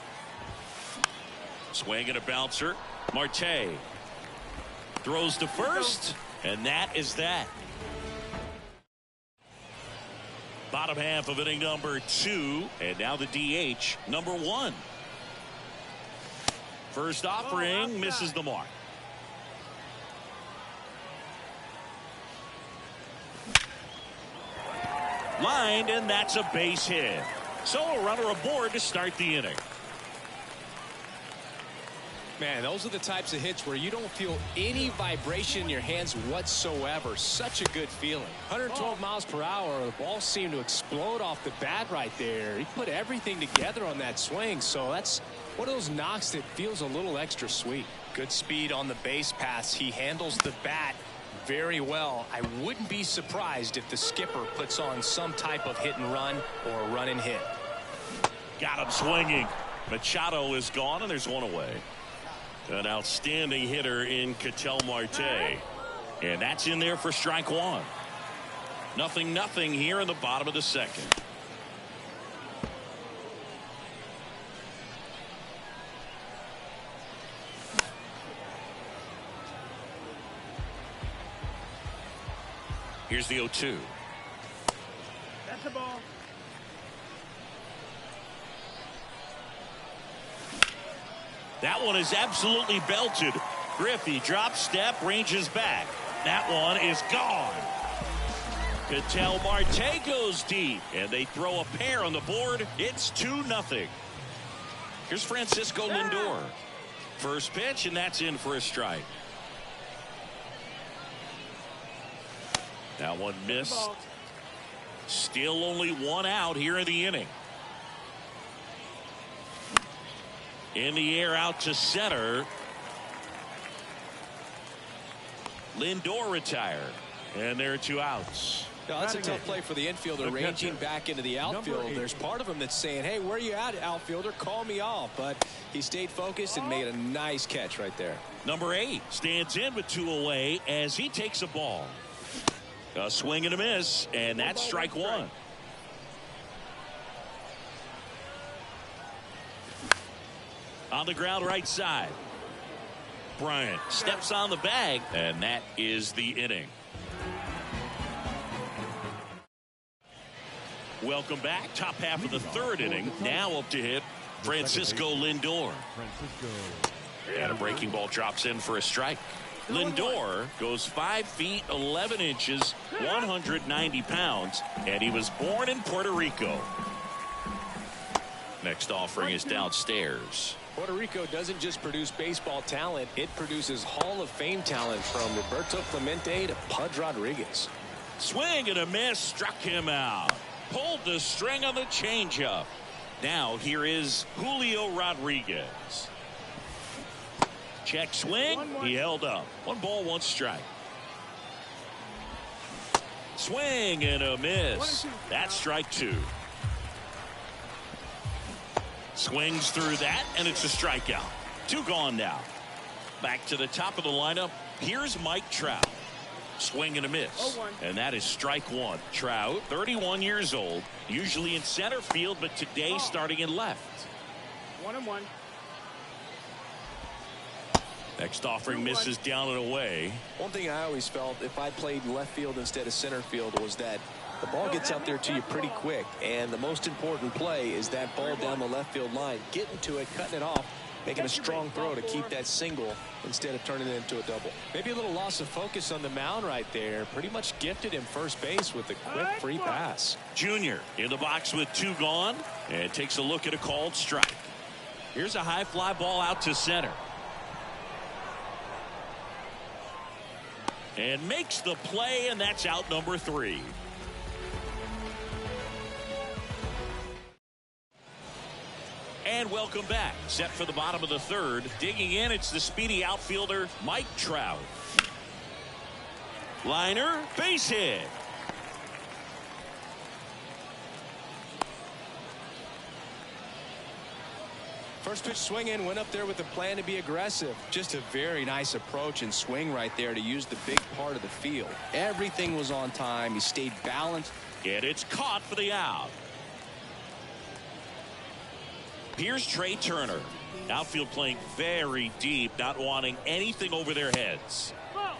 Swing and a bouncer. Marte throws to first, and that is that. Bottom half of inning number 2, and now the DH number 1. First offering misses the mark. Lined, and that's a base hit. So a runner aboard to start the inning. Man, those are the types of hits where you don't feel any vibration in your hands whatsoever. Such a good feeling. 112 miles per hour. The ball seemed to explode off the bat right there. He put everything together on that swing. So that's one of those knocks that feels a little extra sweet. Good speed on the base pass. He handles the bat very well. I wouldn't be surprised if the skipper puts on some type of hit and run or a run and hit. Got him swinging. Machado is gone, and there's 1 away. An outstanding hitter in Ketel Marte. And that's in there for strike 1. 0-0 here in the bottom of the 2nd. Here's the 0-2. That's the ball. That one is absolutely belted. Griffey drops step, ranges back. That one is gone. Ketel Marte goes deep, and they throw a pair on the board. It's 2-0. Here's Francisco Lindor. First pitch, and that's in for a strike. That one missed. Still only 1 out here in the inning. In the air out to center. Lindor retired. And there are 2 outs. No, that's a tough play for the infielder, ranging back into the outfield. There's part of him that's saying, hey, where are you at, outfielder? Call me off. But he stayed focused and made a nice catch right there. Number 8 stands in with 2 away as he takes a ball. A swing and a miss, and that's strike 1. On the ground right side. Bryant steps on the bag, and that is the inning. Welcome back. Top half of the 3rd inning. Now up to hit Francisco Lindor. And a breaking ball drops in for a strike. Lindor goes 5 feet 11 inches, 190 pounds, and he was born in Puerto Rico. Next offering is downstairs. Puerto Rico doesn't just produce baseball talent, it produces Hall of Fame talent from Roberto Clemente to Pudge Rodriguez. Swing and a miss, struck him out. Pulled the string on the changeup. Now here is Julio Rodriguez. Check swing. He held up. 1 ball, 1 strike. Swing and a miss. That's strike 2. Swings through that, and it's a strikeout. 2 gone now. Back to the top of the lineup. Here's Mike Trout. Swing and a miss. And that is strike 1. Trout, 31 years old, usually in center field, but today starting in left. 1-1. Next offering misses down and away. One thing I always felt if I played left field instead of center field was that the ball gets out there to you pretty quick, and the most important play is that ball down the left field line, getting to it, cutting it off, making a strong throw to keep that single instead of turning it into a double. Maybe a little loss of focus on the mound right there. Pretty much gifted him first base with a quick free pass. Junior in the box with 2 gone, and takes a look at a called strike. Here's a high fly ball out to center. And makes the play, and that's out number 3. And welcome back. Set for the bottom of the 3rd. Digging in, it's the speedy outfielder, Mike Trout. Liner, base hit. First pitch swinging, went up there with a plan to be aggressive. Just a very nice approach and swing right there to use the big part of the field. Everything was on time. He stayed balanced. And it's caught for the out. Here's Trey Turner. Outfield playing very deep, not wanting anything over their heads.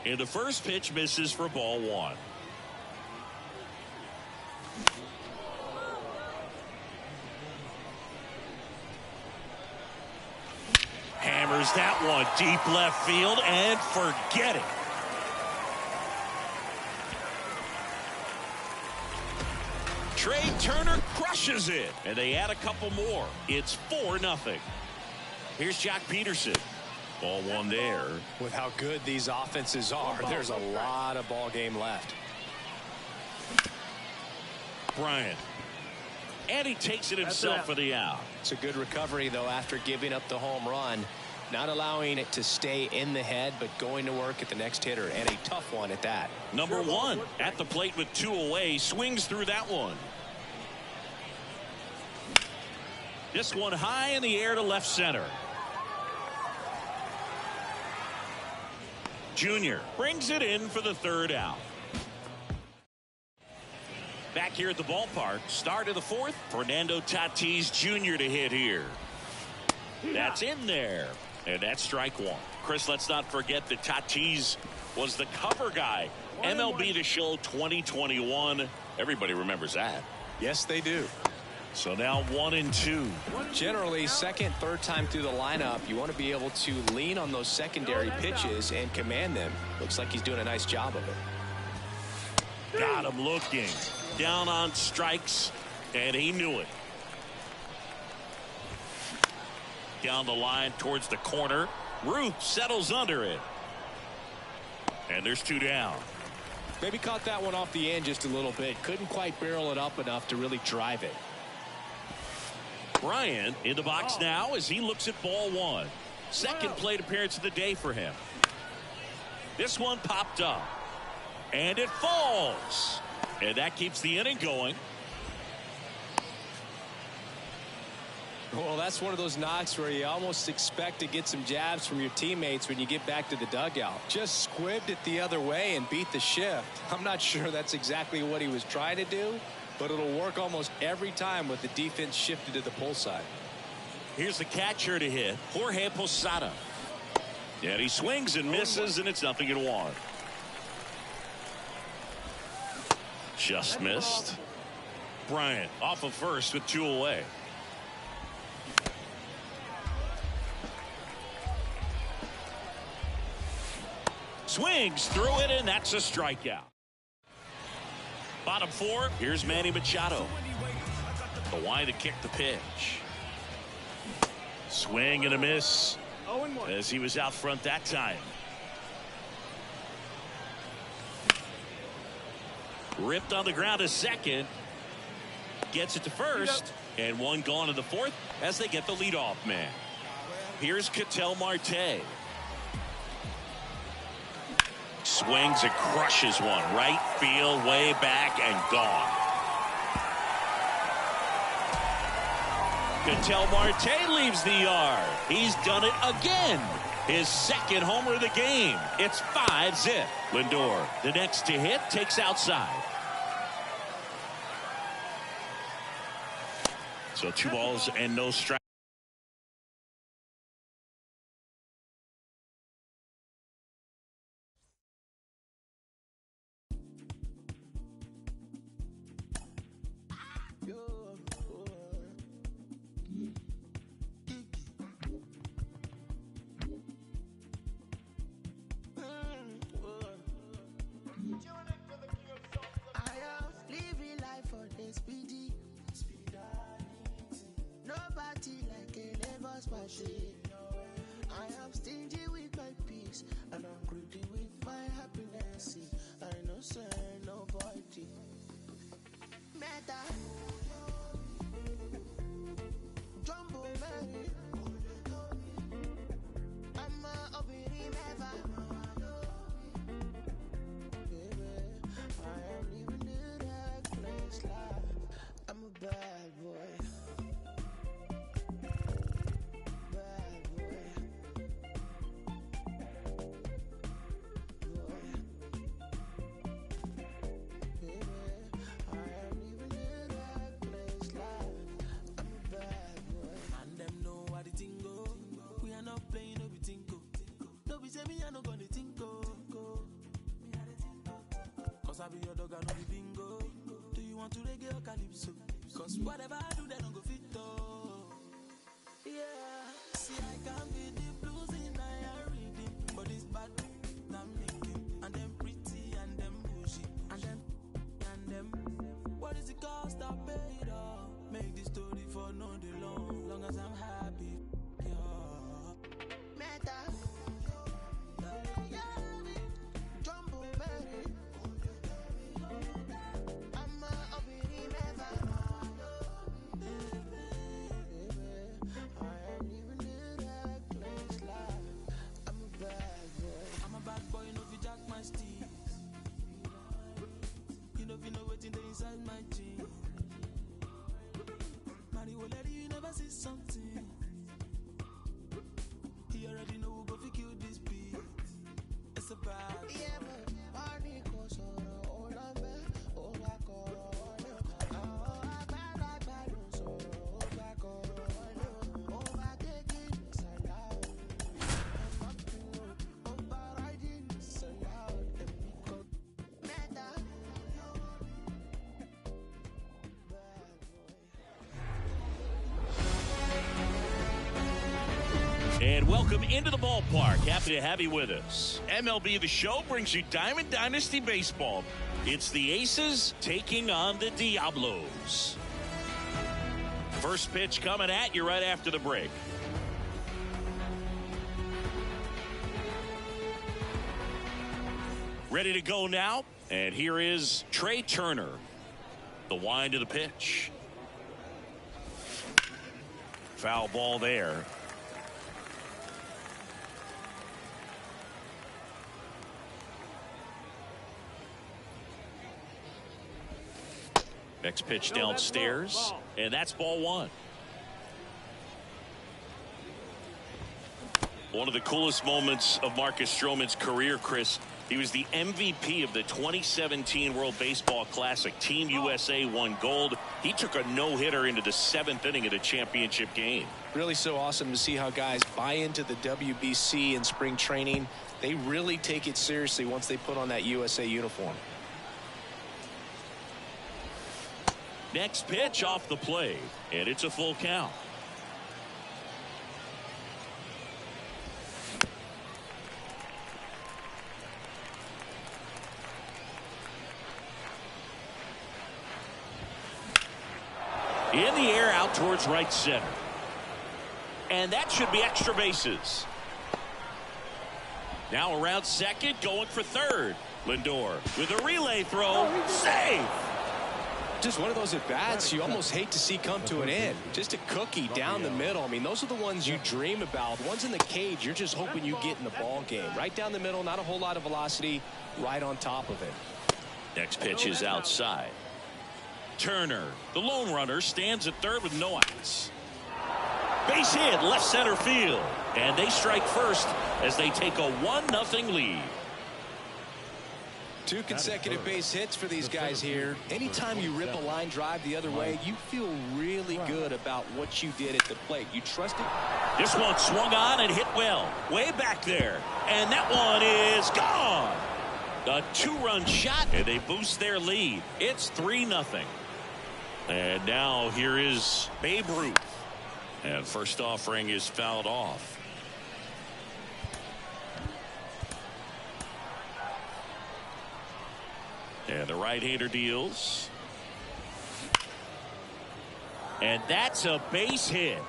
And the first pitch misses for ball 1. Hammers that one deep left field and forget it. Trey Turner crushes it, and they add a couple more. It's 4-0. Here's Jock Peterson. Ball 1 there. With how good these offenses are, there's a lot of ball game left. Bryant. And he takes it himself for the out. It's a good recovery, though, after giving up the home run. Not allowing it to stay in the head, but going to work at the next hitter, and a tough one at that. Number 1 at the plate with 2 away. Swings through that one. This one high in the air to left center. Junior brings it in for the 3rd out. Back here at the ballpark, start of the 4th. Fernando Tatis Jr. to hit here. That's in there. And that's strike 1. Chris, let's not forget that Tatis was the cover guy. MLB The Show 2021. Everybody remembers that. Yes, they do. So now 1-2. Generally, second, third time through the lineup, you want to be able to lean on those secondary pitches and command them. Looks like he's doing a nice job of it. Got him looking. Down on strikes, and he knew it. Down the line towards the corner. Ruth settles under it. And there's 2 down. Maybe caught that one off the end just a little bit. Couldn't quite barrel it up enough to really drive it. Bryant in the box now as he looks at ball 1. Second plate appearance of the day for him. This one popped up. And it falls. And that keeps the inning going. Well, that's one of those knocks where you almost expect to get some jabs from your teammates when you get back to the dugout. Just squibbed it the other way and beat the shift. I'm not sure that's exactly what he was trying to do, but it'll work almost every time with the defense shifted to the pull side. Here's the catcher to hit, Jorge Posada. And he swings and misses, and it's 0-1. Just missed. Bryant off of first with 2 away. Swings through it, and that's a strikeout. Bottom 4, here's Manny Machado. The wide to kick the pitch. Swing and a miss as he was out front that time. Ripped on the ground to second. Gets it to first. And one gone in the fourth as they get the leadoff man. Here's Ketel Marte. Swings and crushes one. Right field, way back, and gone. Ketel Marte leaves the yard. He's done it again. His second homer of the game. It's 5-zip. Lindor, the next to hit, takes outside. So 2 balls and no strike. I am stingy with my peace and I'm greedy with my happiness. See, I know say nobody Meta Jumbo Mary I'm a obiri never. Baby, I am living in that place life. I'm a bad boy. I be your dog, I know the bingo. Do you want to reggae or calypso? Cause whatever I do, they don't go fit though. Yeah, see I can be the blues in I reading, but it's bad. I'm linking, and them pretty, and them bougie, and them. What is the cost? I pay it all. Make this story for no day long as I'm happy. Yeah. Meta. Inside my jeans, Mario Lady, you never see something. He already know who go fi kill this beat. It's a bad. Yeah, but party goes on And welcome into the ballpark. Happy to have you with us. MLB The Show brings you Diamond Dynasty Baseball. It's the Aces taking on the Diablos. First pitch coming at you right after the break. Ready to go now. And here is Trey Turner. The wind of the pitch. Foul ball there. Next pitch downstairs, and that's ball one. One of the coolest moments of Marcus Stroman's career, Chris. He was the MVP of the 2017 World Baseball Classic. Team USA won gold. He took a no-hitter into the 7th inning of the championship game. Really so awesome to see how guys buy into the WBC in spring training. They really take it seriously once they put on that USA uniform. Next pitch off the plate, and it's a full count. In the air, out towards right center. And that should be extra bases. Now around second, going for third. Lindor with a relay throw. Save! Just one of those at-bats you almost hate to see come to an end. Just a cookie down the middle. I mean, those are the ones you dream about. Ones in the cage, you're just hoping you get in the ball game. Right down the middle, not a whole lot of velocity, right on top of it. Next pitch is outside. Turner, the lone runner, stands at third with no outs. Base hit, left center field. And they strike first as they take a 1-0 lead. 2 consecutive base hits for these guys here. Anytime you rip a line drive the other way, you feel really good about what you did at the plate. You trust it. This one swung on and hit well. Way back there. And that one is gone. A 2-run shot, and they boost their lead. It's 3-0. And now here is Babe Ruth. And first offering is fouled off. And the right-hander deals. And that's a base hit.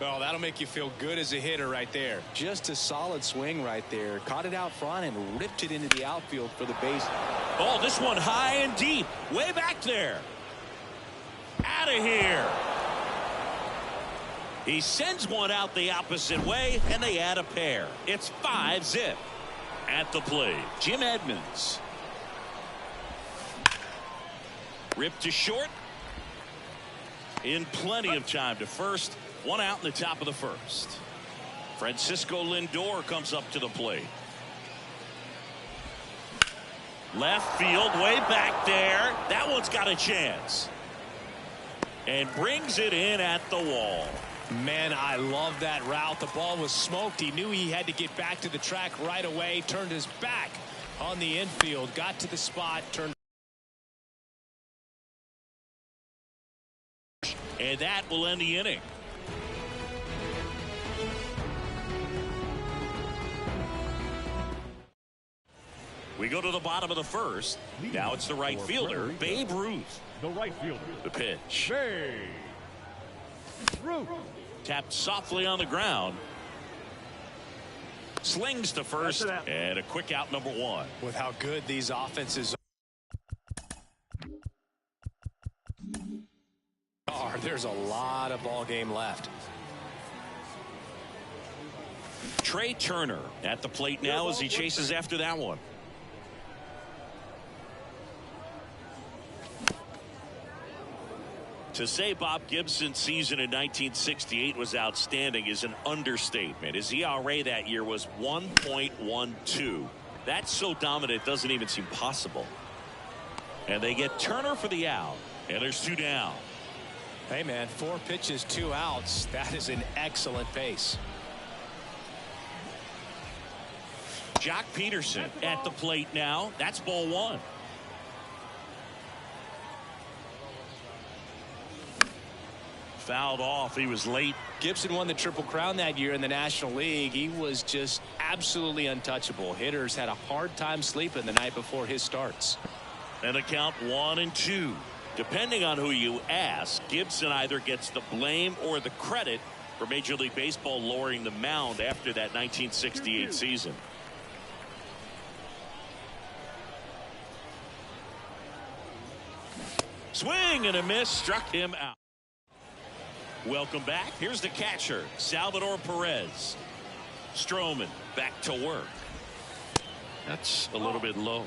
Well, that'll make you feel good as a hitter right there. Just a solid swing right there. Caught it out front and ripped it into the outfield for the base. Oh, this one high and deep. Way back there. Out of here. He sends one out the opposite way, and they add a pair. It's 5-zip. At the plate, Jim Edmonds. Ripped to short. In plenty of time to first. 1 out in the top of the first. Francisco Lindor comes up to the plate. Left field, way back there. That one's got a chance. And brings it in at the wall. Man, I love that route. The ball was smoked. He knew he had to get back to the track right away. Turned his back on the infield. Got to the spot. Turned. And that will end the inning. We go to the bottom of the first. Now it's the right fielder, Babe Ruth. The right fielder. The pitch. Babe Ruth. Tapped softly on the ground. Slings to first. And a quick out, number 1. With how good these offenses are, there's a lot of ball game left. Trey Turner at the plate now as he chases after that one. To say Bob Gibson's season in 1968 was outstanding is an understatement. His ERA that year was 1.12. That's so dominant it doesn't even seem possible. And they get Turner for the out. And there's 2 down. Hey, man, 4 pitches, 2 outs. That is an excellent pace. Jock Peterson at the plate now. That's ball 1. Fouled off. He was late. Gibson won the Triple Crown that year in the National League. He was just absolutely untouchable. Hitters had a hard time sleeping the night before his starts. And the count 1-2. Depending on who you ask, Gibson either gets the blame or the credit for Major League Baseball lowering the mound after that 1968 season. Swing and a miss, struck him out. Welcome back. Here's the catcher, Salvador Perez. Stroman back to work. That's a little bit low.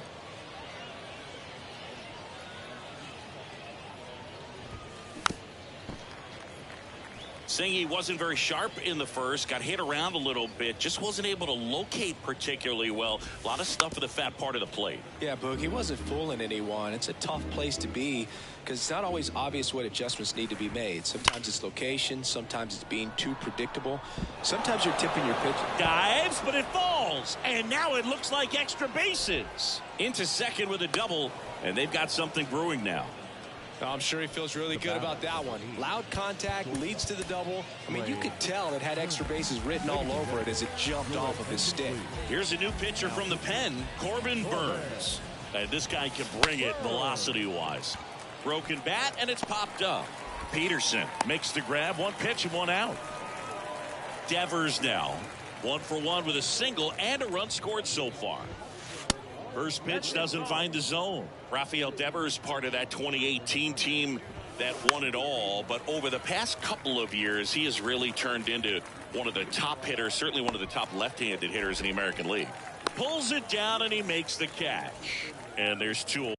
Saying he wasn't very sharp in the first, got hit around a little bit, just wasn't able to locate particularly well. A lot of stuff for the fat part of the plate. Yeah, Boog, he wasn't fooling anyone. It's a tough place to be because it's not always obvious what adjustments need to be made. Sometimes it's location, sometimes it's being too predictable. Sometimes you're tipping your pitch. Dives, but it falls, and now it looks like extra bases. Into second with a double, and they've got something brewing now. I'm sure he feels really good about that one. Loud contact leads to the double. I mean, you could tell it had extra bases written all over it as it jumped off of his stick. Here's a new pitcher from the pen, Corbin Burns. And this guy can bring it velocity-wise. Broken bat, and it's popped up. Peterson makes the grab. One pitch and one out. Devers now 1 for 1 with a single and a run scored so far. First pitch doesn't find the zone. Rafael Devers, part of that 2018 team that won it all, but over the past couple of years he has really turned into one of the top hitters, certainly one of the top left-handed hitters in the American League. Pulls it down and he makes the catch, and there's 2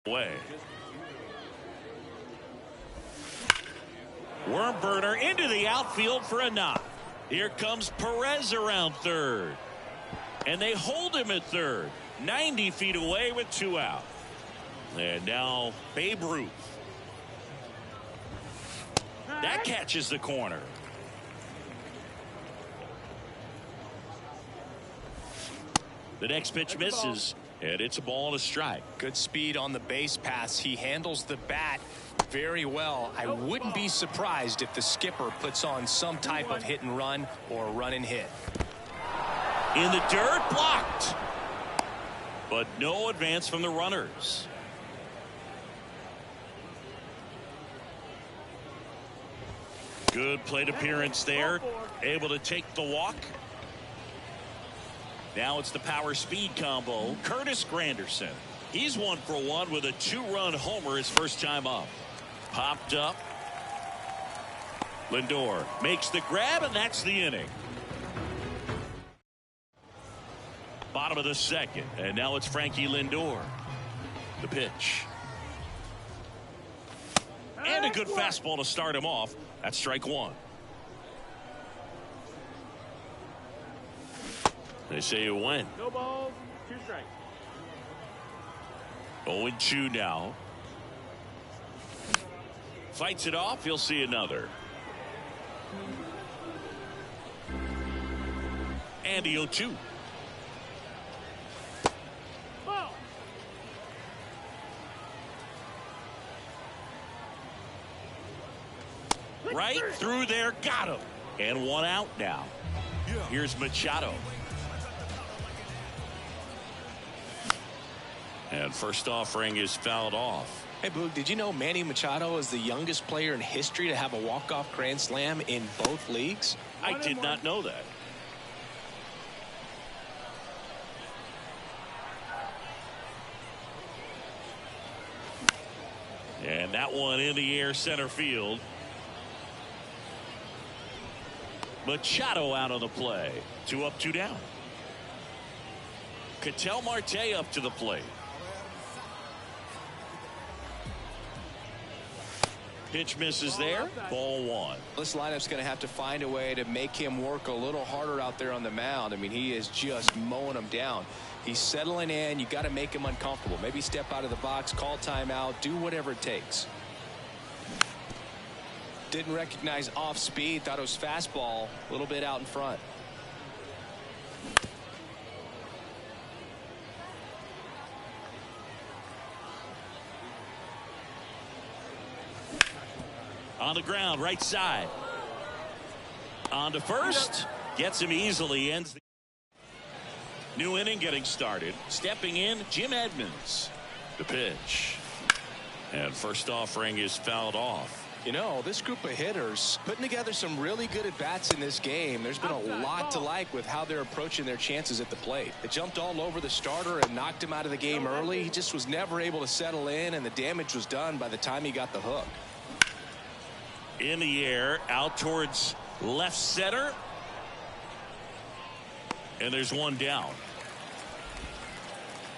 away. Worm burner into the outfield for a knock. Here comes Perez around third, and they hold him at third. 90 feet away with 2 out. And now Babe Ruth. That catches the corner. The next pitch misses, and it's a ball and a strike. Good speed on the base pass. He handles the bat very well. I wouldn't be surprised if the skipper puts on some type of hit and run or run and hit. In the dirt, blocked. But no advance from the runners. Good plate appearance there. Able to take the walk. Now it's the power speed combo. Curtis Granderson. He's 1 for 1 with a 2-run homer his first time up. Popped up. Lindor makes the grab, and that's the inning. Bottom of the second, and now it's Frankie Lindor. The pitch. And a good fastball to start him off. That's strike 1. They say you win. No balls, 2 strikes. 0-2 now. Fights it off. He'll see another. And the 0-2. Right through there, got him. And 1 out now. Here's Machado. And first offering is fouled off. Hey, Boog, did you know Manny Machado is the youngest player in history to have a walk-off grand slam in both leagues? I did not know that. And that one in the air, center field. Machado out of the play. 2 up, 2 down. Ketel Marte up to the plate. Pitch misses there. Ball 1. This lineup's going to have to find a way to make him work a little harder out there on the mound. I mean, he is just mowing them down. He's settling in. You got to make him uncomfortable. Maybe step out of the box, call timeout, do whatever it takes. Didn't recognize off speed. Thought it was fastball. A little bit out in front. On the ground, right side. On to first. Gets him easily. Ends the new inning getting started. Stepping in, Jim Edmonds. The pitch. And first offering is fouled off. You know, this group of hitters putting together some really good at-bats in this game. There's been a lot to like with how they're approaching their chances at the plate. They jumped all over the starter and knocked him out of the game early. He just was never able to settle in, and the damage was done by the time he got the hook. In the air, out towards left center. And there's 1 down.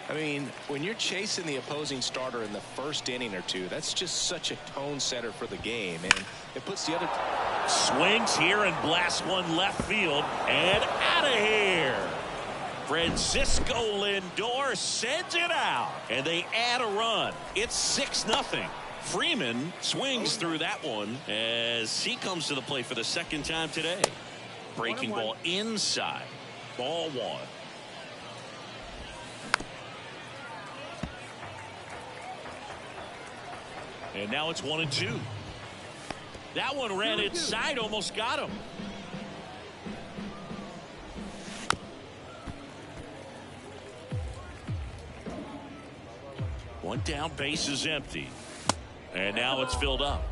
I mean, when you're chasing the opposing starter in the first inning or 2, that's just such a tone setter for the game, and it puts the other. Swings here and blasts one left field, and out of here. Francisco Lindor sends it out, and they add a run. It's 6-0. Freeman swings through that one as he comes to the plate for the second time today. Breaking ball inside. Ball 1. And now it's 1-2. That one ran inside, almost got him. One down, base is empty. And now it's filled up.